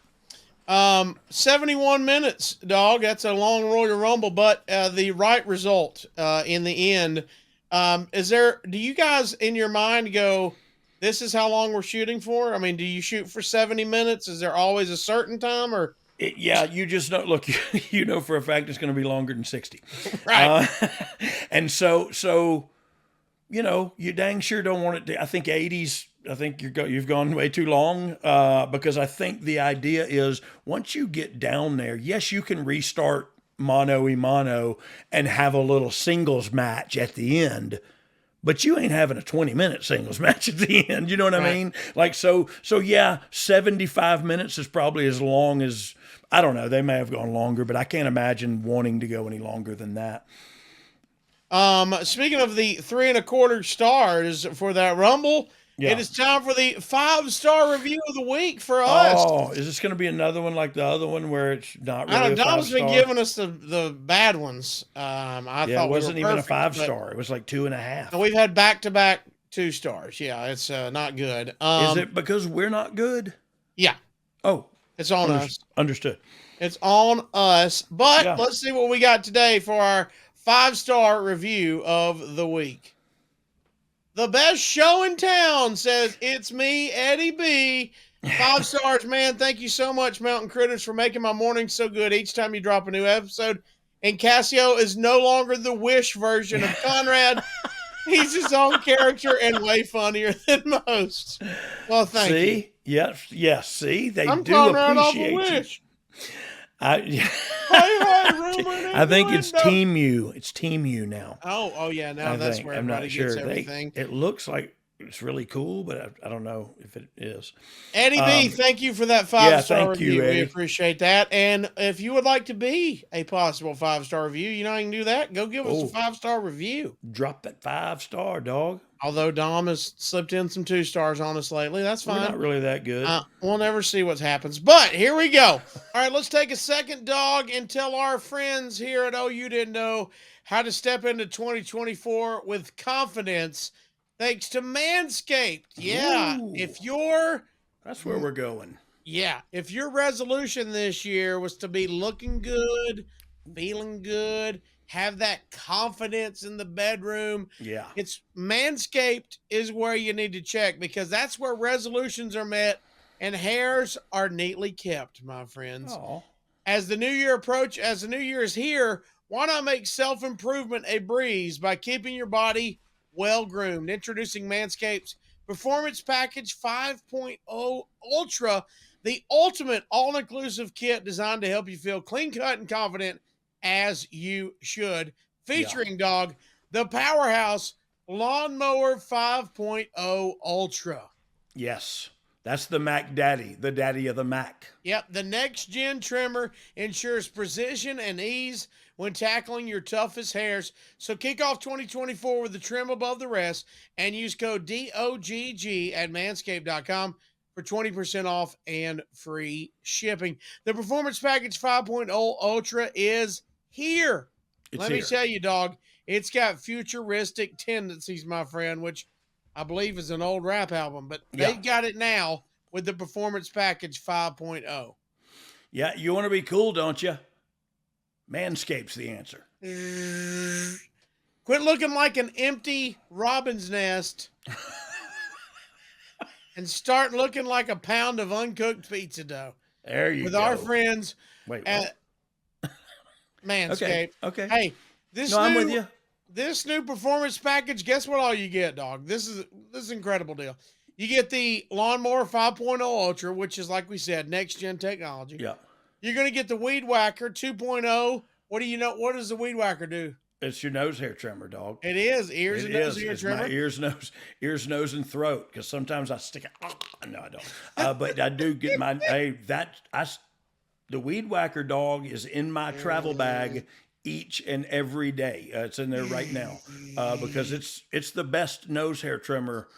C: 71 minutes, dog. That's a long Royal Rumble, but the right result in the end. Do you guys in your mind go, this is how long we're shooting for? I mean, do you shoot for 70 minutes? Is there always a certain time or?
B: You just know, look, you know for a fact it's going to be longer than 60.
C: Right.
B: And so, you know, you dang sure don't want it to, I think 80s, I think you've gone way too long because I think the idea is once you get down there, yes, you can restart mano-a-mano and have a little singles match at the end, but you ain't having a 20-minute singles match at the end. You know what I mean? Like, so yeah, 75 minutes is probably as long as, I don't know, they may have gone longer, but I can't imagine wanting to go any longer than that.
C: Speaking of the 3.25 stars for that Rumble, it is time for the 5-star review of the week for us.
B: Oh, is this going to be another one like the other one where it's not really
C: I don't know,
B: a 5-star?
C: Dom's been giving us the bad ones. I thought
B: it wasn't
C: we were
B: even
C: perfect,
B: a 5-star. It was like 2.5.
C: And we've had back-to-back 2 stars. Yeah, it's not good.
B: Is it because we're not good?
C: Yeah.
B: Oh.
C: It's on us.
B: Understood.
C: It's on us. But let's see what we got today for our 5-star review of the week. The best show in town says, it's me, Eddie B. 5 stars, man. Thank you so much, Mountain Critters, for making my morning so good each time you drop a new episode. And Casio is no longer the Wish version of Conrad. He's his own character and way funnier than most. Well, thank you.
B: Yes. See, they
C: I'm
B: do
C: Conrad
B: appreciate
C: off of
B: you.
C: Wish.
B: I think it's Team U. It's Team U now.
C: Oh yeah. Now that's where everybody gets everything.
B: It looks like it's really cool, but I don't know if it is.
C: Eddie B, thank you for that 5-star review.
B: You,
C: we appreciate that. And if you would like to be a possible 5-star review, you know how you can do that. Go give us a 5-star review.
B: Drop that 5-star, dog.
C: Although Dom has slipped in some 2 stars on us lately. That's fine.
B: We're not really that good.
C: We'll never see what happens. But here we go. All right, let's take a second, dog, and tell our friends here at You Didn't Know how to step into 2024 with confidence thanks to Manscaped. Yeah.
B: Ooh. That's where we're going.
C: Yeah. If your resolution this year was to be looking good, feeling good, have that confidence in the bedroom.
B: Yeah.
C: It's Manscaped is where you need to check because that's where resolutions are met and hairs are neatly kept, my friends.
B: Oh.
C: As the new year is here, why not make self-improvement a breeze by keeping your body well groomed? Introducing Manscaped's Performance Package 5.0 Ultra, the ultimate all-inclusive kit designed to help you feel clean-cut and confident as you should, featuring dog the powerhouse Lawnmower 5.0 Ultra.
B: Yes, that's the Mac Daddy, the daddy of the Mac.
C: Yep, the next gen trimmer ensures precision and ease when tackling your toughest hairs. So kick off 2024 with the trim above the rest and use code DOGG at manscaped.com for 20% off and free shipping. The Performance Package 5.0 Ultra is here. Let me tell you, dog, it's got futuristic tendencies, my friend, which I believe is an old rap album, but they've got it now with the Performance Package 5.0.
B: Yeah, you want to be cool, don't you? Manscaped's the answer.
C: Quit looking like an empty robin's nest and start looking like a pound of uncooked pizza dough.
B: There you go.
C: With our friends
B: at
C: Manscaped.
B: Okay.
C: Hey,
B: I'm with you.
C: This new Performance Package, guess what all you get, dog? This is an incredible deal. You get the Lawnmower 5.0 Ultra, which is, like we said, next-gen technology.
B: Yeah.
C: You're going to get the Weed Whacker 2.0. What do you know? What does the Weed Whacker do?
B: It's your nose hair trimmer, dog.
C: It is. Ears and nose hair trimmer.
B: My ears, nose, and throat. Because sometimes I stick it. No, I don't. But I do get my, the Weed Whacker, dog, is in my travel bag each and every day. It's in there right now because it's the best nose hair trimmer.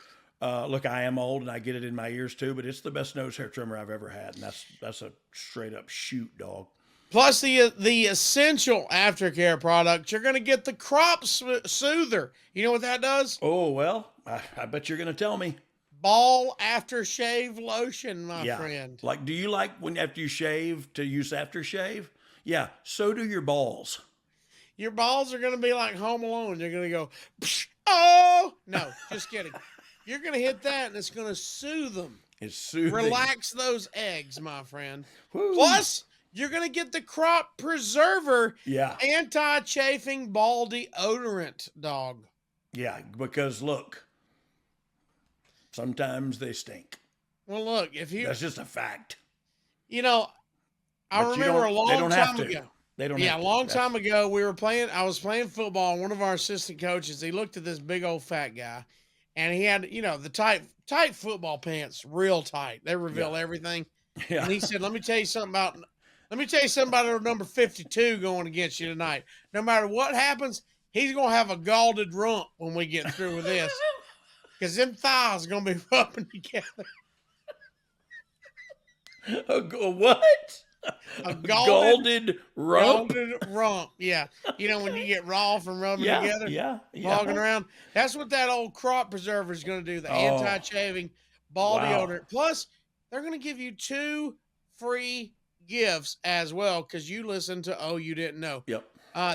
B: Look, I am old and I get it in my ears too, but it's the best nose hair trimmer I've ever had, and that's a straight up shoot, dog.
C: Plus the essential aftercare product, you're going to get the Crop Soother. You know what that does?
B: Oh well, I bet you're going to tell me.
C: Ball aftershave lotion, my friend.
B: Like, do you like when after you shave to use aftershave? Yeah, so do your balls.
C: Your balls are going to be like Home Alone. They're going to go, oh! No, just kidding. You're going to hit that, and it's going to soothe them.
B: It's soothing.
C: Relax those eggs, my friend.
B: Woo.
C: Plus, you're going to get the Crop Preserver anti-chafing ball deodorant, dog.
B: Yeah, because look, sometimes they stink.
C: Well, look, that's
B: just a fact.
C: You know, I remember a long time ago.
B: They don't.
C: Yeah, a long time ago, I was playing football, and one of our assistant coaches, he looked at this big old fat guy, and he had, the tight football pants, real tight. They reveal everything. Yeah. And he said, let me tell you something about number 52 going against you tonight. No matter what happens, he's going to have a galded rump when we get through with this. Because them thighs are going to be rubbing together.
B: What?
C: A galded
B: rump.
C: Galded rump, yeah. When you get raw from rubbing together, walking around. That's what that old Crop Preserver is going to do, the anti-shaving ball deodorant. Plus, they're going to give you 2 free gifts as well because you listened to Oh You Didn't Know.
B: Yep.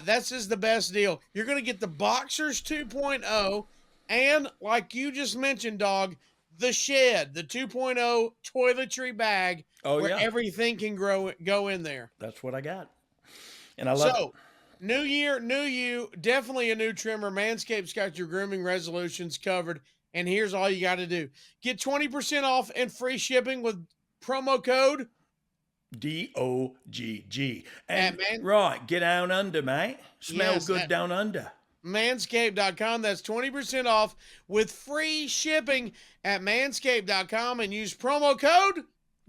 C: That's just the best deal. You're going to get the Boxers 2.0 and, like you just mentioned, dog, the Shed, the 2.0 toiletry bag where everything can go in there.
B: That's what I got. And I love it.
C: New year, new you, definitely a new trimmer. Manscaped's got your grooming resolutions covered. And here's all you got to do. Get 20% off and free shipping with promo code
B: DOGG. And right, get down under, mate. Smell good down under.
C: Manscaped.com. That's 20% off with free shipping at manscaped.com and use promo code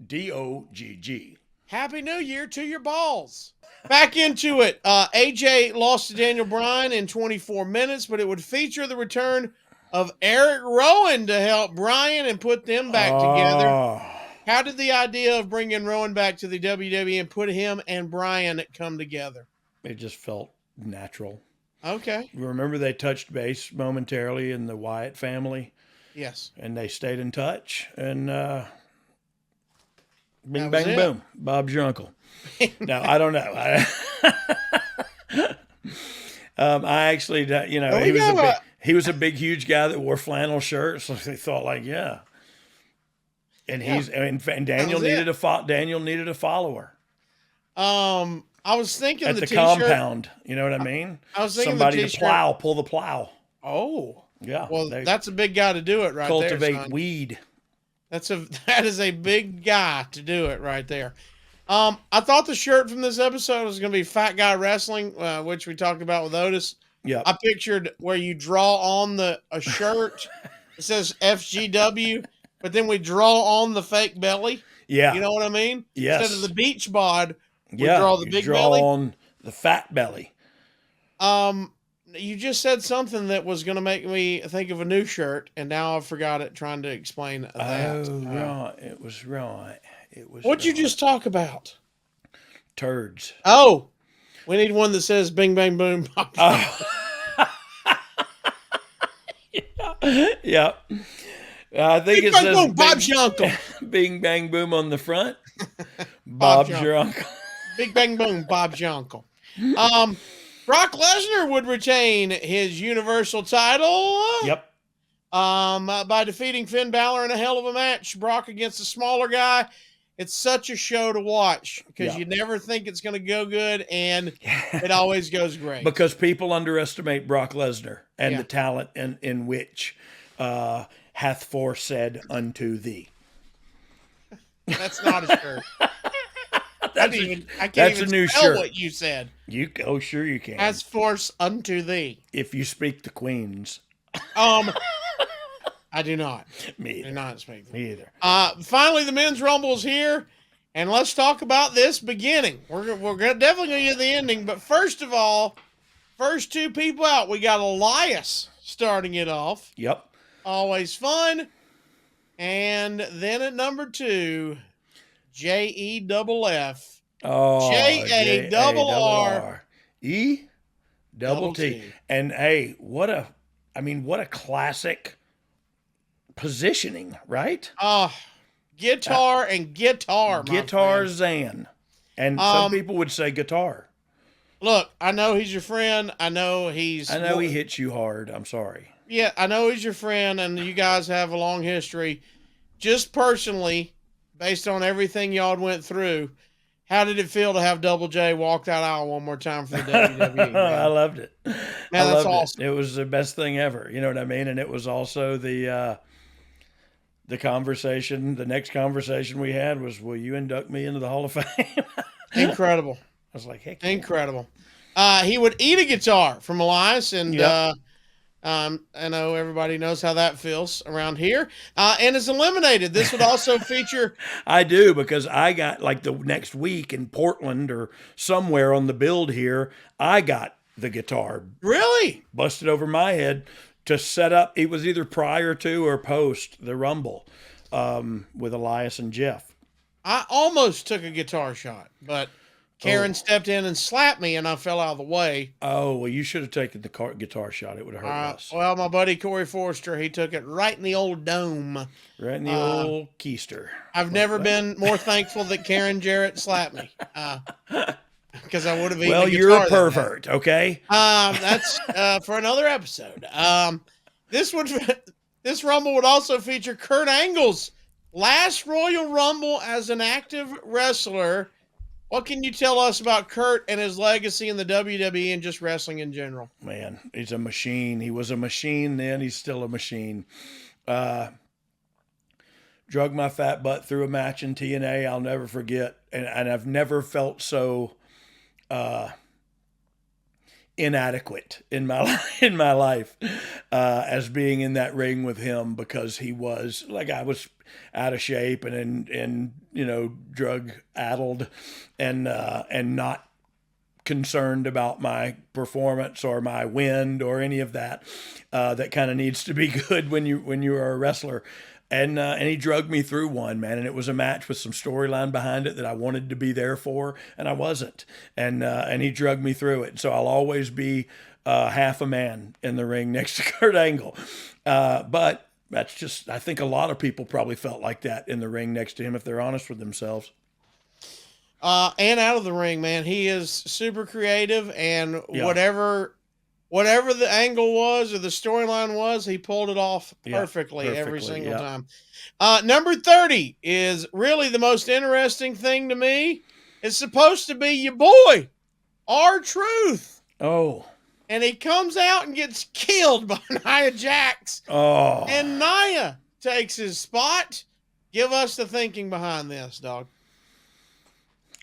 B: DOGG.
C: Happy New Year to your balls. Back into it. AJ lost to Daniel Bryan in 24 minutes, but it would feature the return of Eric Rowan to help Bryan and put them back together. How did the idea of bringing Rowan back to the WWE and put him and Bryan come together?
B: It just felt natural.
C: Okay.
B: Remember they touched base momentarily in the Wyatt family?
C: Yes.
B: And they stayed in touch. And bing, bang, boom. Bob's your uncle. Now, I don't know. I actually, he was a big, huge guy that wore flannel shirts. So they thought and and Daniel needed a follower.
C: I was thinking
B: at the compound. You know what I mean?
C: I was thinking
B: somebody to pull the plow.
C: Oh,
B: yeah.
C: Well, that's a big guy to do it right there.
B: Cultivate weed.
C: That is a big guy to do it right there. I thought the shirt from this episode was going to be Fat Guy Wrestling, which we talked about with Otis.
B: Yeah.
C: I pictured where you draw on a shirt. It says FGW, but then we draw on the fake belly.
B: Yeah.
C: You know what I mean?
B: Yes.
C: Instead of the beach bod, we draw the big belly.
B: On the fat belly.
C: You just said something that was going to make me think of a new shirt, and now I've forgot it trying to explain that.
B: Oh, right. It was right.
C: What'd you just talk about?
B: Turds.
C: Oh. We need one that says "Bing Bang Boom."
B: Yeah. I think
C: Bing
B: it
C: Bang
B: says
C: Boom, Bob's your uncle.
B: Bing Bang Boom on the front. Bob's your uncle.
C: Big Bang Boom, Bob's your uncle. Brock Lesnar would retain his Universal title.
B: Yep.
C: By defeating Finn Balor in a hell of a match. Brock against a smaller guy. It's such a show to watch because you never think it's going to go good, and it always goes great.
B: Because people underestimate Brock Lesnar and the talent in which hath foresaid unto thee.
C: That's not a shirt. I can't
B: that's
C: even
B: a new
C: spell
B: shirt.
C: what you said.
B: Sure you can.
C: As force unto thee.
B: If you speak the Queen's.
C: I do not.
B: Me either.
C: I do not speak.
B: Me either.
C: Finally, the men's rumble is here, and let's talk about this beginning. We're definitely going to get the ending, but first of all, first two people out, we got Elias starting it off.
B: Yep.
C: Always fun. And then at number 2, JEFF.
B: Oh,
C: JARR.
B: E-double-T. And hey, what a classic positioning, right?
C: Guitar and guitar.
B: Guitar Zan. And some people would say guitar.
C: Look, I know he's your friend. I know
B: he hits you hard. I'm sorry.
C: Yeah, I know he's your friend, and you guys have a long history. Just personally, based on everything y'all went through, how did it feel to have Double J walk that aisle one more time for the WWE?
B: I loved it.
C: Man, that's awesome.
B: It was the best thing ever. You know what I mean? And it was also the conversation. The next conversation we had was, "Will you induct me into the Hall of Fame?"
C: Incredible.
B: I was like, "Heck,
C: incredible." He would eat a guitar from Elias, and I know everybody knows how that feels around here. And is eliminated. This would also feature.
B: I do, because I got, like, the next week in Portland or somewhere on the build here, I got the guitar.
C: Really?
B: Busted over my head to set up. It was either prior to or post the Rumble with Elias and Jeff.
C: I almost took a guitar shot, but Karen stepped in and slapped me, and I fell out of the way.
B: Oh, well, you should have taken the guitar shot. It would have hurt less.
C: Well, my buddy Corey Forrester, he took it right in the old dome.
B: Right in the old keister.
C: I've never been more thankful that Karen Jarrett slapped me. Because I would have eaten
B: Well,
C: the
B: you're
C: guitar
B: a pervert, okay?
C: That's for another episode. This Rumble would also feature Kurt Angle's last Royal Rumble as an active wrestler. What can you tell us about Kurt and his legacy in the WWE and just wrestling in general?
B: Man, he's a machine. He was a machine then. He's still a machine. Drug my fat butt through a match in TNA. I'll never forget. And I've never felt so inadequate in my life as being in that ring with him, because he was, like, I was out of shape and drug addled and not concerned about my performance or my wind or any of that. That kind of needs to be good when you are a wrestler. And he drugged me through one, man. And it was a match with some storyline behind it that I wanted to be there for, and I wasn't. And he drugged me through it. So I'll always be half a man in the ring next to Kurt Angle. But that's just, I think a lot of people probably felt like that in the ring next to him, if they're honest with themselves.
C: And out of the ring, man, he is super creative, and whatever the angle was or the storyline was, he pulled it off perfectly every single time. Number 30 is really the most interesting thing to me. It's supposed to be your boy, R-Truth.
B: Oh.
C: And he comes out and gets killed by Nia Jax.
B: Oh.
C: And Nia takes his spot. Give us the thinking behind this, dog.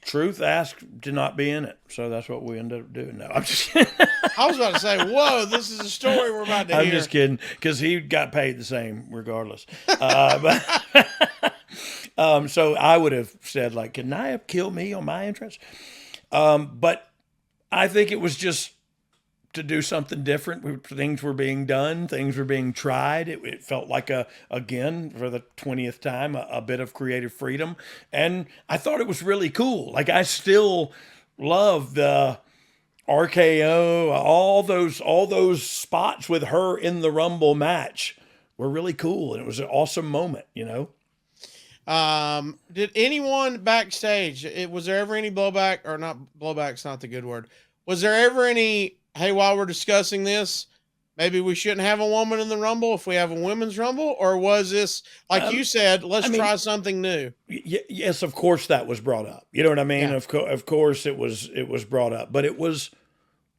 B: Truth asked to not be in it, so that's what we ended up doing. No, I'm just kidding.
C: I was about to say, whoa, this is a story we're about to hear.
B: I'm just kidding, because he got paid the same regardless. So I would have said, like, can Nia kill me on my entrance? But I think it was just to do something different. Things were being done. Things were being tried. It felt like, again, for the 20th time, a bit of creative freedom. And I thought it was really cool. Like, I still love the RKO, all those spots with her in the Rumble match were really cool, and it was an awesome moment, you know.
C: Did anyone backstage? Was there ever any blowback, or not? Blowback's not the good word. Was there ever any? Hey, while we're discussing this, maybe we shouldn't have a woman in the Rumble if we have a women's Rumble, or was this like you said? Let's try something new.
B: Yes, of course that was brought up. You know what I mean?
C: Yeah.
B: Of course it was brought up, but it was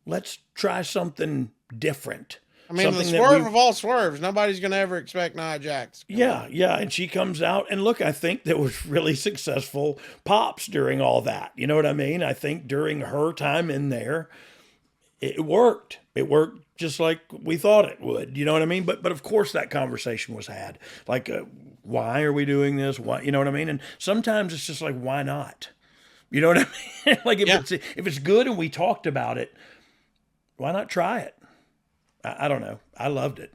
B: let's try something different.
C: I mean, the swerve of all swerves. Nobody's going to ever expect Nia Jax.
B: Yeah, and she comes out, and look, I think there was really successful pops during all that. You know what I mean? I think during her time in there, it worked. It worked just like we thought it would. You know what I mean? But of course that conversation was had. Like, why are we doing this? Why? You know what I mean? And sometimes it's just like, why not? You know what I mean? Like if it's good and we talked about it, why not try it? I don't know. I loved it.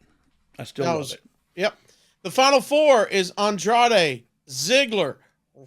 B: I still love it.
C: Yep. The final four is Andrade, Ziggler,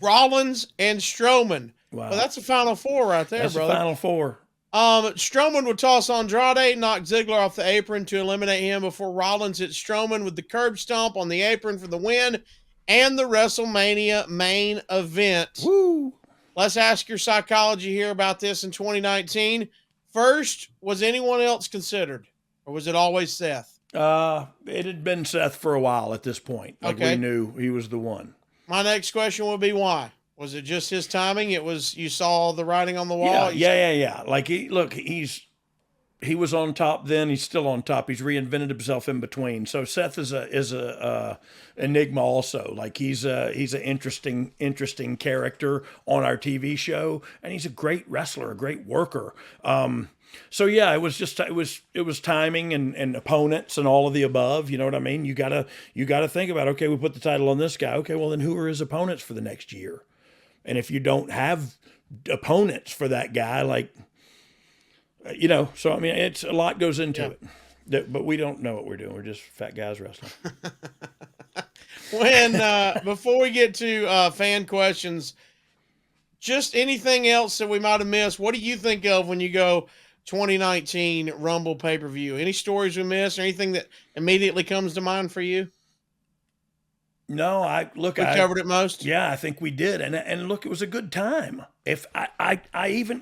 C: Rollins, and Strowman.
B: Wow.
C: Well, that's the final four right there,
B: That's
C: brother.
B: the final four.
C: Strowman would toss Andrade, knock Ziggler off the apron to eliminate him before Rollins hit Strowman with the curb stomp on the apron for the win and the WrestleMania main event.
B: Woo!
C: Let's ask your psychology here about this in 2019. First, was anyone else considered? Or was it always Seth?
B: It had been Seth for a while at this point. Like we knew he was the one.
C: My next question would be why? Was it just his timing? It was, you saw the writing on the wall?
B: Yeah. Like he was on top then. He's still on top. He's reinvented himself in between. So Seth is a enigma also. Like he's an interesting character on our TV show, and he's a great wrestler, a great worker. So yeah, it was timing and opponents and all of the above. You know what I mean? You gotta think about, okay, we put the title on this guy. Okay, well then who are his opponents for the next year? And if you don't have opponents for that guy, like, you know, so I mean, it's a lot goes into it, but we don't know what we're doing. We're just fat guys wrestling.
C: When before we get to fan questions, just anything else that we might have missed, what do you think of when you go 2019 Rumble pay-per-view? Any stories we missed or anything that immediately comes to mind for you?
B: No,
C: we covered it most.
B: Yeah, I think we did. And look, it was a good time. If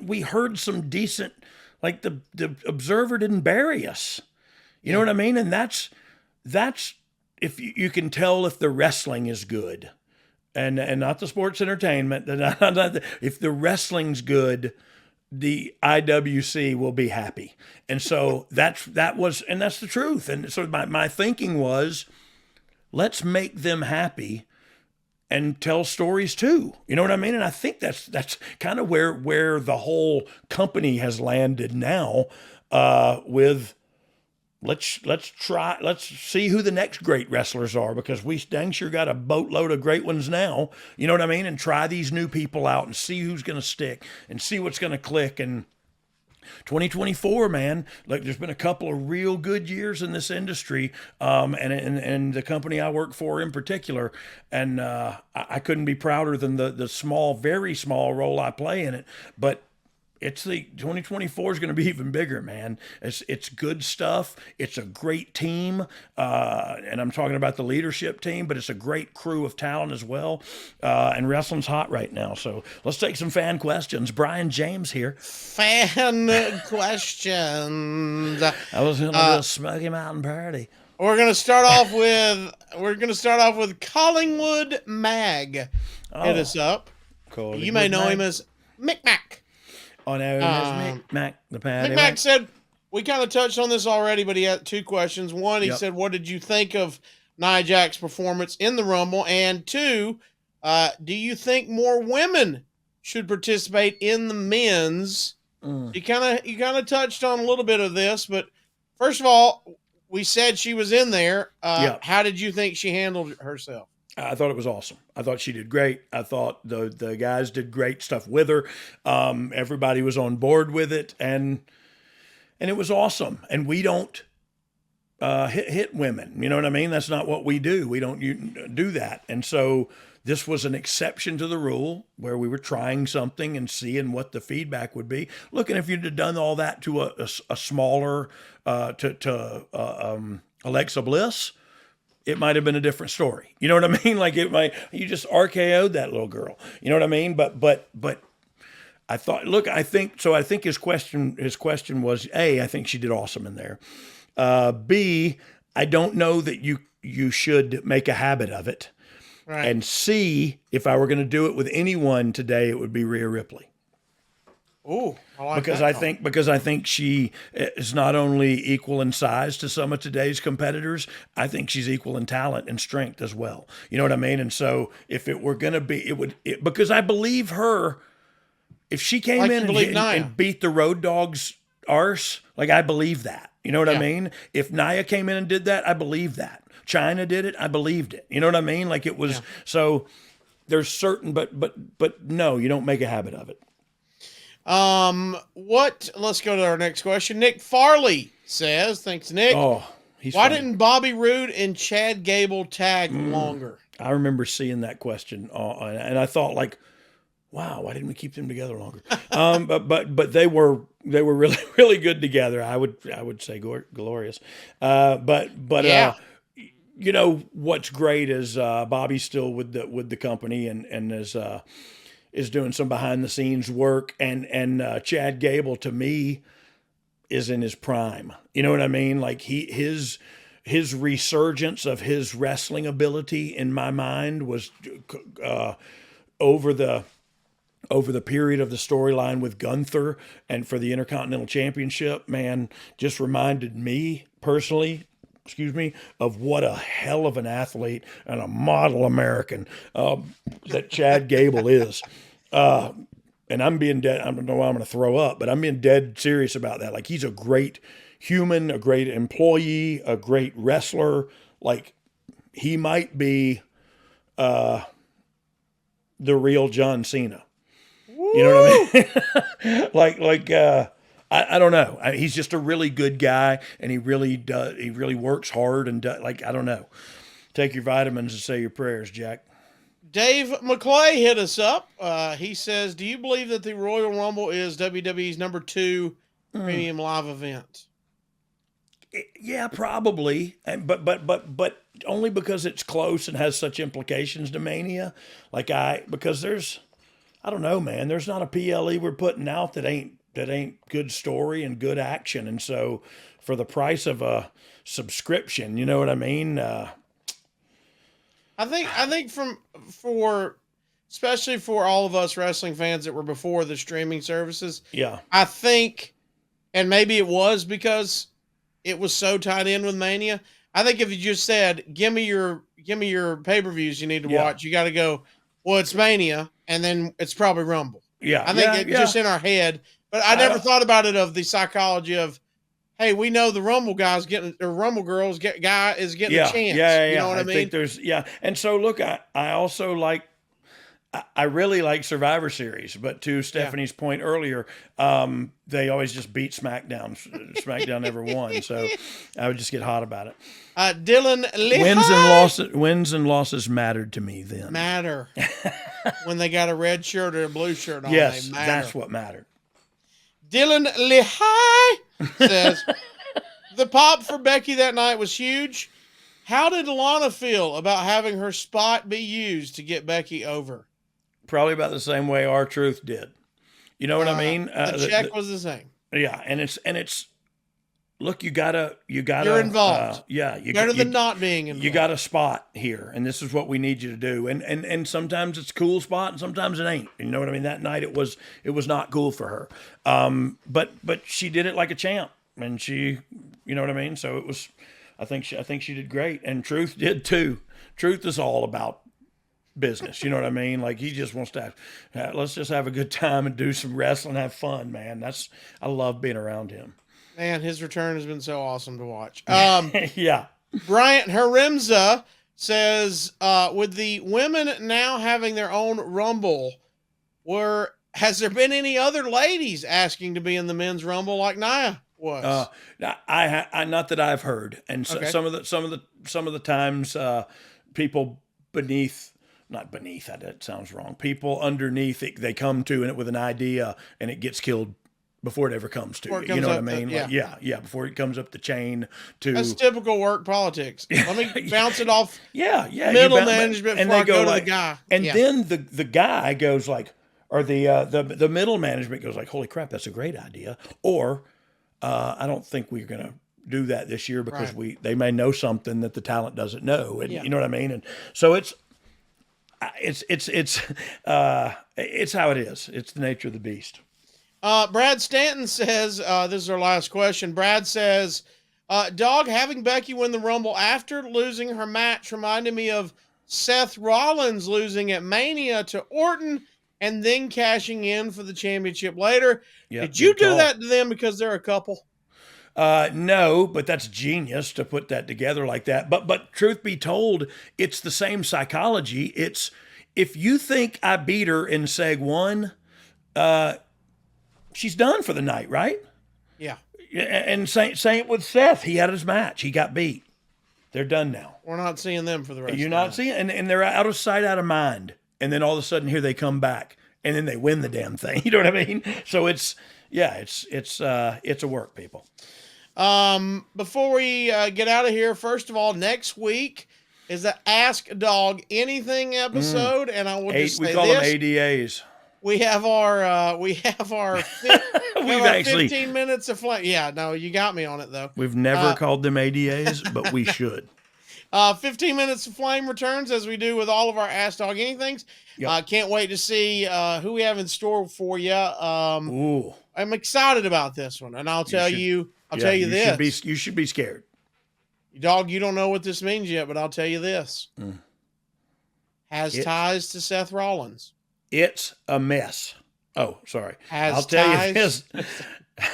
B: we heard some decent, like the Observer didn't bury us. You know what I mean? And that's if you can tell if the wrestling is good and not the sports entertainment, if the wrestling's good, the IWC will be happy. And so that's the truth. And so my thinking was, let's make them happy and tell stories too. You know what I mean? And I think that's kind of where the whole company has landed now, with let's see who the next great wrestlers are, because we dang sure got a boatload of great ones now. You know what I mean? And try these new people out and see who's going to stick and see what's going to click. And 2024, man, like there's been a couple of real good years in this industry, and the company I work for in particular, and I couldn't be prouder than the small, very small role I play in it. But it's 2024 is going to be even bigger, man. It's good stuff. It's a great team, and I'm talking about the leadership team, but it's a great crew of talent as well. And wrestling's hot right now. So let's take some fan questions. Brian James here.
C: Fan questions.
B: I was going to do a Smoky Mountain party.
C: We're going to start off with Collingwood Mag. Hit us up. You may know him as Mick-Mac.
B: Oh, no, Mick-Mac, the patty.
C: Mick-Mac said, we kind of touched on this already, but he had two questions. One, he said, what did you think of Nia Jax's performance in the Rumble? And two, do you think more women should participate in the men's? You kind of touched on a little bit of this, but first of all, we said she was in there. How did you think she handled herself?
B: I thought it was awesome. I thought she did great. I thought the guys did great stuff with her. Everybody was on board with it, and it was awesome. And we don't hit women. You know what I mean? That's not what we do. We don't do that. And so this was an exception to the rule where we were trying something and seeing what the feedback would be. Look, and if you'd have done all that to a smaller, Alexa Bliss, it might have been a different story. You know what I mean? Like you just RKO'd that little girl. You know what I mean? But I thought, look, I think his question was, A, I think she did awesome in there. B, I don't know that you should make a habit of it.
C: Right.
B: And C, if I were going to do it with anyone today, it would be Rhea Ripley.
C: Oh,
B: because I think she is not only equal in size to some of today's competitors, I think she's equal in talent and strength as well. You know what I mean? And so if it were going to be, because I believe her, if she came in and beat the Road Dogg's arse, like I believe that. You know what I mean? If Nia came in and did that, I believe that. China did it, I believed it. You know what I mean? Like it was, so there's certain, but no, you don't make a habit of it.
C: Let's go to our next question. Nick Farley says, thanks, Nick.
B: Oh,
C: why didn't Bobby Roode and Chad Gable tag longer?
B: I remember seeing that question, and I thought, like, wow, why didn't we keep them together longer? But they were really, really good together. I would say glorious. You know what's great is Bobby's still with the company and is doing some behind the scenes work, and Chad Gable to me is in his prime. You know what I mean? Like his resurgence of his wrestling ability in my mind was over the period of the storyline with Gunther and for the Intercontinental Championship, man, just reminded me personally, of what a hell of an athlete and a model American that Chad Gable is. And I'm being dead. I don't know why I'm going to throw up, but I'm being dead serious about that. Like he's a great human, a great employee, a great wrestler. Like he might be the real John Cena. Woo! You know what I mean? I don't know. He's just a really good guy, and he really works hard and I don't know. Take your vitamins and say your prayers, Jack.
C: Dave McClay hit us up. He says, do you believe that the Royal Rumble is WWE's number 2 premium live event?
B: Yeah, probably. But only because it's close and has such implications to Mania. Because there's, I don't know, man, there's not a PLE we're putting out that ain't good story and good action. And so for the price of a subscription, you know what I mean?
C: I think especially for all of us wrestling fans that were before the streaming services. Yeah. I think, and maybe it was because it was so tied in with Mania. I think if you just said, give me your pay-per-views you need to watch, you got to go, well, it's Mania, and then it's probably Rumble.
B: Yeah.
C: I think just in our head. But I never thought about it of the psychology of, hey, we know the Rumble guy's getting, or Rumble girls guy is getting a chance.
B: Yeah.
C: You know what I mean?
B: Think there's, And so look, I also I really like Survivor Series, but to Stephanie's point earlier, they always just beat SmackDown. SmackDown never won, so I would just get hot about it.
C: Dylan Lehigh.
B: Wins and losses mattered to me then.
C: Matter. When they got a red shirt or a blue shirt on,
B: yes,
C: they matter.
B: That's what mattered.
C: Dylan Lehigh says, the pop for Becky that night was huge. How did Lana feel about having her spot be used to get Becky over?
B: Probably about the same way R-Truth did. You know what I mean?
C: The check was the same.
B: Yeah, and it's look, you gotta
C: you're involved.
B: Better
C: than not being involved.
B: You got a spot here, and this is what we need you to do. And sometimes it's a cool spot, and sometimes it ain't. You know what I mean? That night it was not cool for her. But she did it like a champ, and she, you know what I mean? So it was. I think she did great, and Truth did too. Truth is all about business, you know what I mean? Like he just wants to let's just have a good time and do some wrestling, have fun, man. I love being around him.
C: Man, his return has been so awesome to watch.
B: Yeah.
C: Bryant Haremza says, with the women now having their own Rumble, has there been any other ladies asking to be in the men's Rumble like Nia? Was
B: I not that I've heard, and
C: Okay.
B: some of the times people not beneath that sounds wrong. People underneath it, they come to it with an idea, and it gets killed before it ever comes to you. You know what I mean? Before it comes up the chain to.
C: That's typical work politics. Let me bounce it off.
B: Yeah.
C: Middle management before I go to the guy.
B: And then the guy goes like, or the middle management goes like, "Holy crap, that's a great idea," or I don't think we're going to do that this year because they may know something that the talent doesn't know. And you know what I mean? And so it's how it is. It's the nature of the beast.
C: Brad Stanton says, this is our last question. Brad says, Dogg, having Becky win the Rumble after losing her match reminded me of Seth Rollins losing at Mania to Orton and then cashing in for the championship later.
B: Yep,
C: did you do
B: call.
C: that to them because they're a couple?
B: No, but that's genius to put that together like that. But truth be told, it's the same psychology. It's if you think I beat her in seg 1, she's done for the night, right?
C: Yeah.
B: And same with Seth. He had his match. He got beat. They're done now.
C: We're not seeing them for the rest
B: You're
C: of the
B: not
C: night.
B: seeing, and they're out of sight, out of mind. And then all of a sudden, here they come back, and then they win the damn thing. You know what I mean? So it's a work, people.
C: Before we get out of here, first of all, next week is the Ask Dogg Anything episode, and I will just say
B: we call
C: this.
B: them ADAs.
C: We have our 15 minutes of flame. Yeah, no, you got me on it though.
B: We've never called them ADAs, but we should.
C: 15 minutes of flame returns as we do with all of our Ask Dogg Anythings.
B: Yep.
C: Can't wait to see who we have in store for you.
B: Ooh.
C: I'm excited about this one, and I'll tell you this.
B: You should be scared.
C: Dog, you don't know what this means yet, but I'll tell you this. Has ties to Seth Rollins.
B: It's a mess. Oh, sorry.
C: I'll
B: tell you this.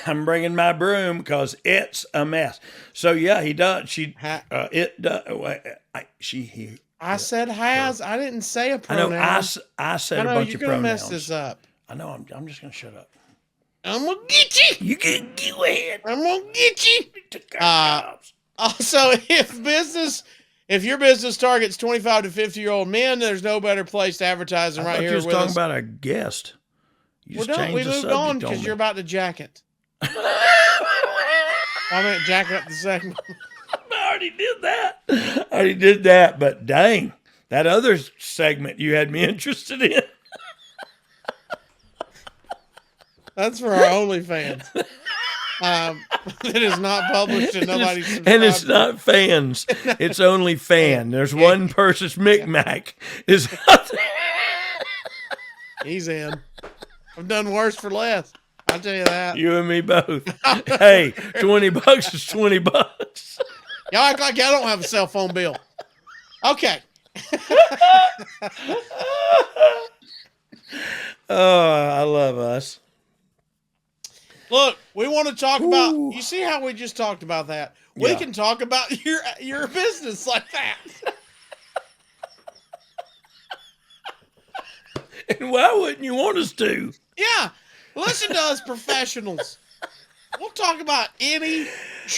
B: I'm bringing my broom because it's a mess. So yeah, he does. It does.
C: I said has. I didn't say a pronoun.
B: I said a bunch of pronouns.
C: You're gonna mess this up.
B: I know. I'm just gonna shut up.
C: I'm gonna get you.
B: You can go ahead.
C: I'm gonna get you.
B: We took our jobs.
C: Also, if your business targets 25 to 50-year-old men, there's no better place to advertise than right here with us.
B: You were talking about a guest.
C: We're done. We moved on because you're about to jack it. I'm going to jack up the segment.
B: I already did that. But dang, that other segment you had me interested in.
C: That's for our OnlyFans. It is not published and nobody subscribed.
B: And it's not fans. It's only fan. There's one person's Micmac is out there.
C: He's in. I've done worse for less. I'll tell you that.
B: You and me both. Hey, $20 is $20.
C: Y'all act like I don't have a cell phone bill. Okay.
B: Oh, I love us.
C: Look, we want to talk about, you see how we just talked about that? We can talk about your business like that.
B: And why wouldn't you want us to?
C: Yeah. Listen to us professionals. We'll talk about any.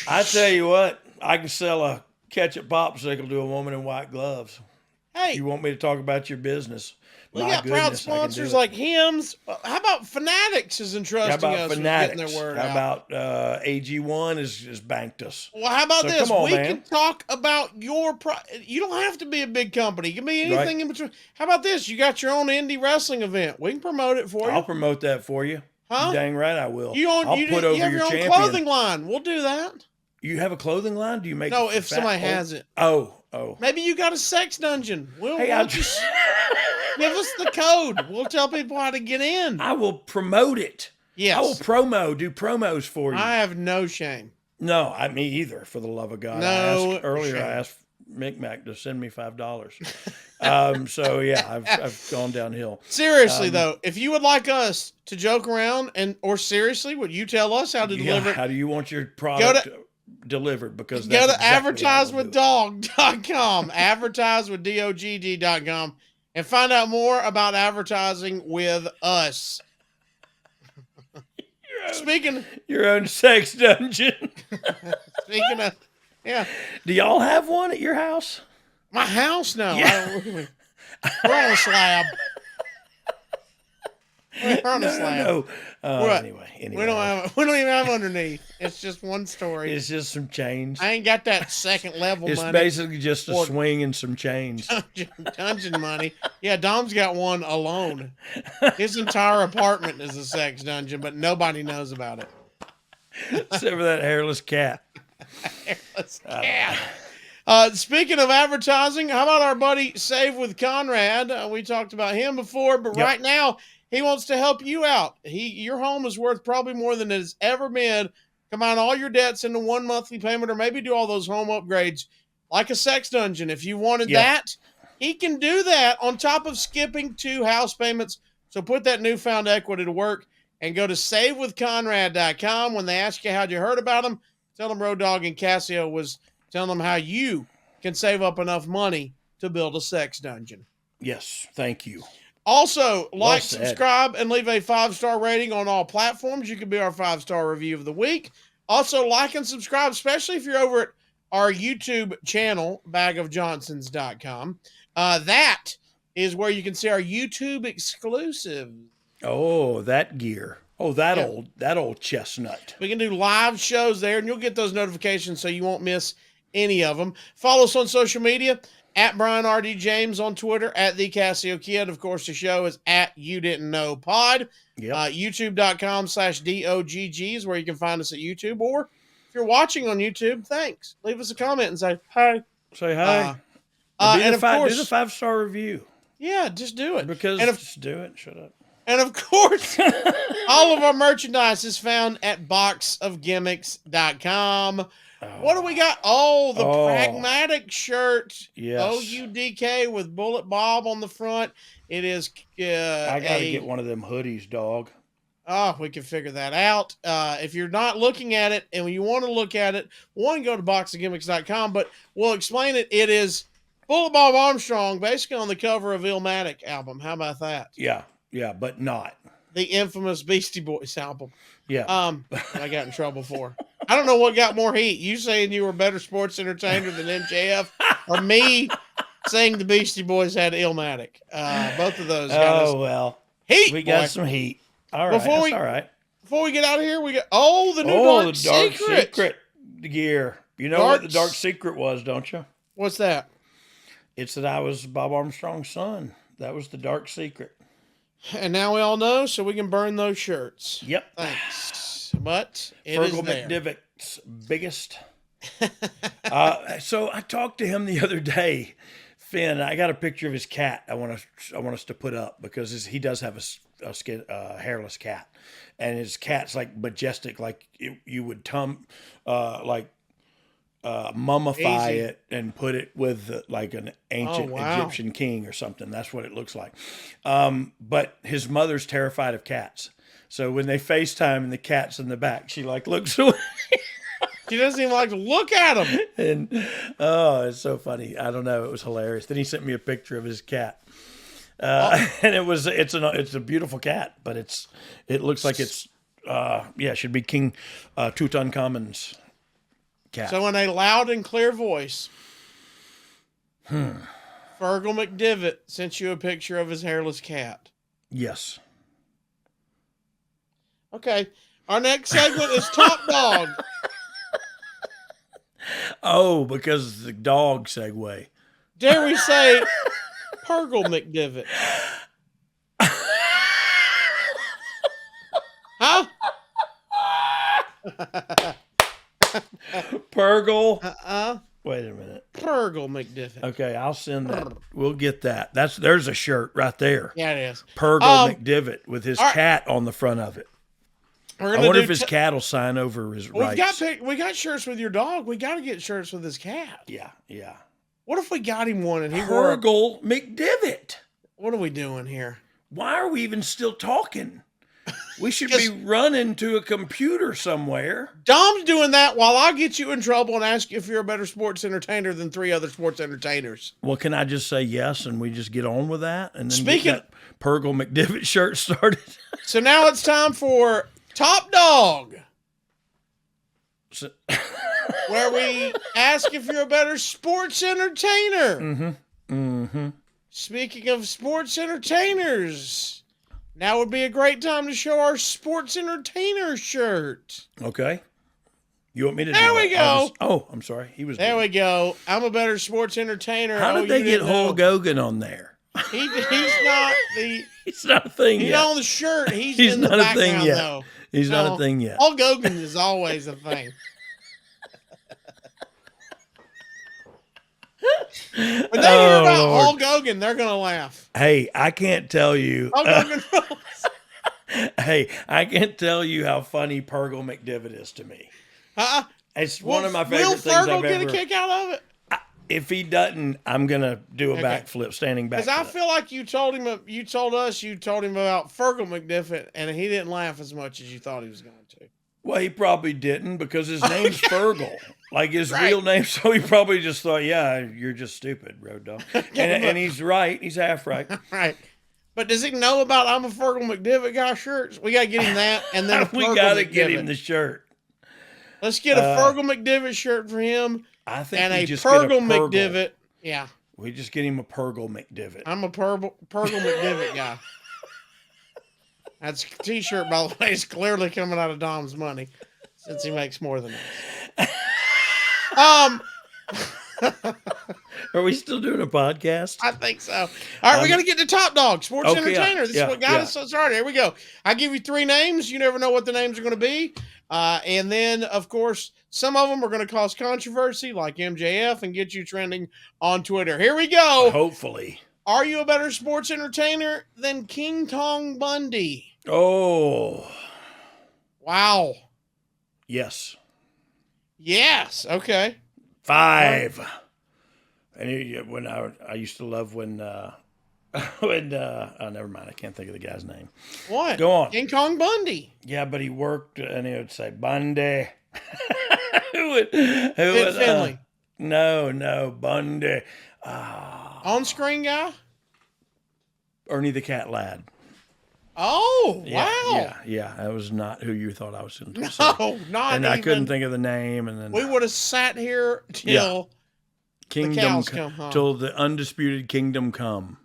B: I tell you what, I can sell a ketchup popsicle to a woman in white gloves.
C: Hey.
B: You want me to talk about your business?
C: We got proud sponsors like Hims. How about Fanatics is entrusting us with getting their word out?
B: How about AG1 has banked us?
C: Well, how about this?
B: Come on,
C: we
B: man.
C: can talk about your you don't have to be a big company. It can be anything in between. How about this? You got your own indie wrestling event. We can promote it for you.
B: I'll promote that for you.
C: Huh?
B: Dang right I will.
C: I'll
B: put over
C: you have your own
B: champion.
C: clothing line. We'll do that.
B: You have a clothing line? Do you make
C: No, if somebody has it.
B: Oh.
C: Maybe you got a sex dungeon. We'll
B: just
C: give us the code. We'll tell people how to get in.
B: I will promote it.
C: Yes.
B: I will do promos for you.
C: I have no shame.
B: No, me either, for the love of God.
C: No.
B: I asked Micmac to send me $5. So yeah, I've gone downhill.
C: Seriously though, if you would like us to joke around or seriously, would you tell us how to deliver it?
B: How do you want your product delivered? Because
C: go to advertisewithdogg.com, advertisewithdogg.com, and find out more about advertising with us. Speaking
B: your own sex dungeon.
C: speaking of, yeah,
B: Do y'all have one at your house?
C: my house now.
B: Yeah.
C: We're on a slab. We're on a slab.
B: No.
C: What?
B: Anyway.
C: We don't even have underneath. It's just one story.
B: It's just some chains.
C: I ain't got that second level
B: It's
C: money.
B: basically just a
C: Or-
B: swing and some chains.
C: Dungeon money. Yeah, Dom's got one alone. His entire apartment is a sex dungeon, but nobody knows about it.
B: Except for that hairless cat.
C: Yeah. Speaking of advertising, how about our buddy Save with Conrad? We talked about him before, but
B: Yep.
C: right now he wants to help you out. Your home is worth probably more than it has ever been. Combine all your debts into one monthly payment, or maybe do all those home upgrades like a sex dungeon. If you wanted that, he can do that on top of skipping 2 house payments. So put that newfound equity to work and go to savewithconrad.com. When they ask you how you heard about them, tell them Road Dogg and Casio was telling them how you can save up enough money to build a sex dungeon.
B: Yes, thank you.
C: Also, like,
B: said.
C: subscribe, and leave a 5-star rating on all platforms. You can be our 5-star review of the week. Also, like and subscribe, especially if you're over at our YouTube channel, bagofjohnsons.com. That is where you can see our YouTube exclusive.
B: Oh, that gear. Oh, that
C: Yeah.
B: old chestnut.
C: We can do live shows there, and you'll get those notifications so you won't miss any of them. Follow us on social media, at Brian R.D. James on Twitter, at The Casio Kid. Of course, the show is at You Didn't Know Pod.
B: Yep.
C: YouTube.com/DOGG is where you can find us at YouTube. Or if you're watching on YouTube, thanks. Leave us a comment and say, hi.
B: Say hi.
C: And of course,
B: do the 5-star review.
C: yeah, just do it.
B: Because just do it. Shut up.
C: And of course, all of our merchandise is found at boxofgimmicks.com. What do we got? Oh, the pragmatic shirt.
B: Yes.
C: OUDK with Bullet Bob on the front. It is.
B: I got to get one of them hoodies, dog.
C: Oh, we can figure that out. If you're not looking at it and you want to look at it, one, go to boxofgimmicks.com, but we'll explain it. It is Bullet Bob Armstrong, basically on the cover of Illmatic album. How about that?
B: Yeah, but not.
C: The infamous Beastie Boys album.
B: Yeah.
C: I got in trouble for. I don't know what got more heat. You saying you were a better sports entertainer than MJF, or me saying the Beastie Boys had Illmatic. Both of those got us
B: well.
C: heat.
B: We got
C: boy.
B: some heat. All right.
C: Before
B: That's all right.
C: Before we get out of here, we got the new Dark Secret
B: gear. You know what the Dark Secret was, don't you?
C: What's that?
B: It's that I was Bob Armstrong's son. That was the Dark Secret.
C: And now we all know, so we can burn those shirts.
B: Yep.
C: Thanks. But it
B: Fergal
C: is there.
B: McDivitt's biggest. So I talked to him the other day, Finn. I got a picture of his cat. I want us to put up because he does have a hairless cat, and his cat's like majestic, like you would mummify
C: Easy.
B: it and put it with like an ancient
C: wow.
B: Egyptian king or something. That's what it looks like. But his mother's terrified of cats. So when they FaceTime and the cat's in the back, she like looks away.
C: She doesn't even like to look at him.
B: And it's so funny. I don't know. It was hilarious. Then he sent me a picture of his cat. And it's a beautiful cat, but it looks like it's it should be King Tutankhamun's cat.
C: So in a loud and clear voice, Fergal McDivitt sent you a picture of his hairless cat.
B: Yes.
C: Okay. Our next segment is Top Dog.
B: Oh, because the dog segue.
C: Dare we say Fergal McDivitt? Huh?
B: Fergal. Wait a minute.
C: Fergal McDivitt.
B: Okay, I'll send that. We'll get that. There's a shirt right there.
C: Yeah, it is.
B: Fergal McDivitt with his cat on the front of it. I wonder if his cat will sign over his rights.
C: We got shirts with your dog. We got to get shirts with his cat.
B: Yeah.
C: What if we got him one and he wore
B: Fergal McDivitt.
C: What are we doing here?
B: Why are we even still talking? We should be running to a computer somewhere.
C: Dom's doing that while I get you in trouble and ask you if you're a better sports entertainer than 3 other sports entertainers.
B: Well, can I just say yes and we just get on with that? And then
C: Speaking
B: get that Fergal McDivitt shirt started?
C: So now it's time for Top Dog,
B: So,
C: where we ask if you're a better sports entertainer. Speaking of sports entertainers, now would be a great time to show our sports entertainer shirt.
B: okay. You want me to do
C: There we
B: that?
C: go.
B: I'm sorry. He was
C: There we go. I'm a better sports entertainer.
B: How did they get Hulk Hogan on there?
C: He's not the.
B: He's not a thing
C: He's
B: yet.
C: on the shirt. He's
B: He's
C: in the
B: not a thing
C: background,
B: yet.
C: though.
B: He's not a thing yet.
C: Hulk Hogan is always a thing. When they hear about
B: Lord.
C: Hulk Hogan, they're gonna laugh.
B: Hey, I can't tell you.
C: Hulk Hogan rules.
B: Hey, I can't tell you how funny Purgle McDivitt is to me. It's one of my favorite things I've ever.
C: Will Fergal get a kick out of it?
B: If he doesn't, I'm gonna do a backflip, standing backflip.
C: Because I feel like you told him about Fergal McDivitt, and he didn't laugh as much as you thought he was going to.
B: Well, he probably didn't because his name's Fergal, like his
C: Right.
B: real name. So he probably just thought, "Yeah, you're just stupid, Road Dogg," and he's right. He's half right.
C: Right. But does he know about I'm a Fergal McDivitt guy shirts? We got to get him that, and then
B: We gotta get him the shirt.
C: Let's get a Fergal McDivitt shirt for him.
B: I think
C: And
B: we
C: a
B: just get a
C: Purgle
B: Purgle.
C: McDivitt. Yeah.
B: We just get him a Purgle McDivitt.
C: I'm a Purgle McDivitt guy. That's a t-shirt, by the way. It's clearly coming out of Dom's money since he makes more than us.
B: Are we still doing a podcast?
C: I think so. All right, we got to get to Top Dog, sports entertainer. This is what got us started. Here we go. I give you 3 names. You never know what the names are going to be. And then, of course, some of them are going to cause controversy, like MJF, and get you trending on Twitter. Here we go.
B: Hopefully.
C: Are you a better sports entertainer than King Kong Bundy?
B: Oh.
C: Wow.
B: Yes.
C: Yes. Okay.
B: 5. And when I used to love when never mind, I can't think of the guy's name.
C: What?
B: Go on.
C: King Kong Bundy.
B: Yeah, but he worked and he would say Bundy. who
C: Fit
B: was
C: Finley.
B: No, Bundy.
C: On-screen guy?
B: Ernie the Cat Lad.
C: Oh,
B: Yeah,
C: wow.
B: Yeah. That was not who you thought I was going to say.
C: No, not
B: And
C: even.
B: I couldn't think of the name. And then
C: We would have sat here till
B: Kingdom
C: the cows come home.
B: till the undisputed kingdom come.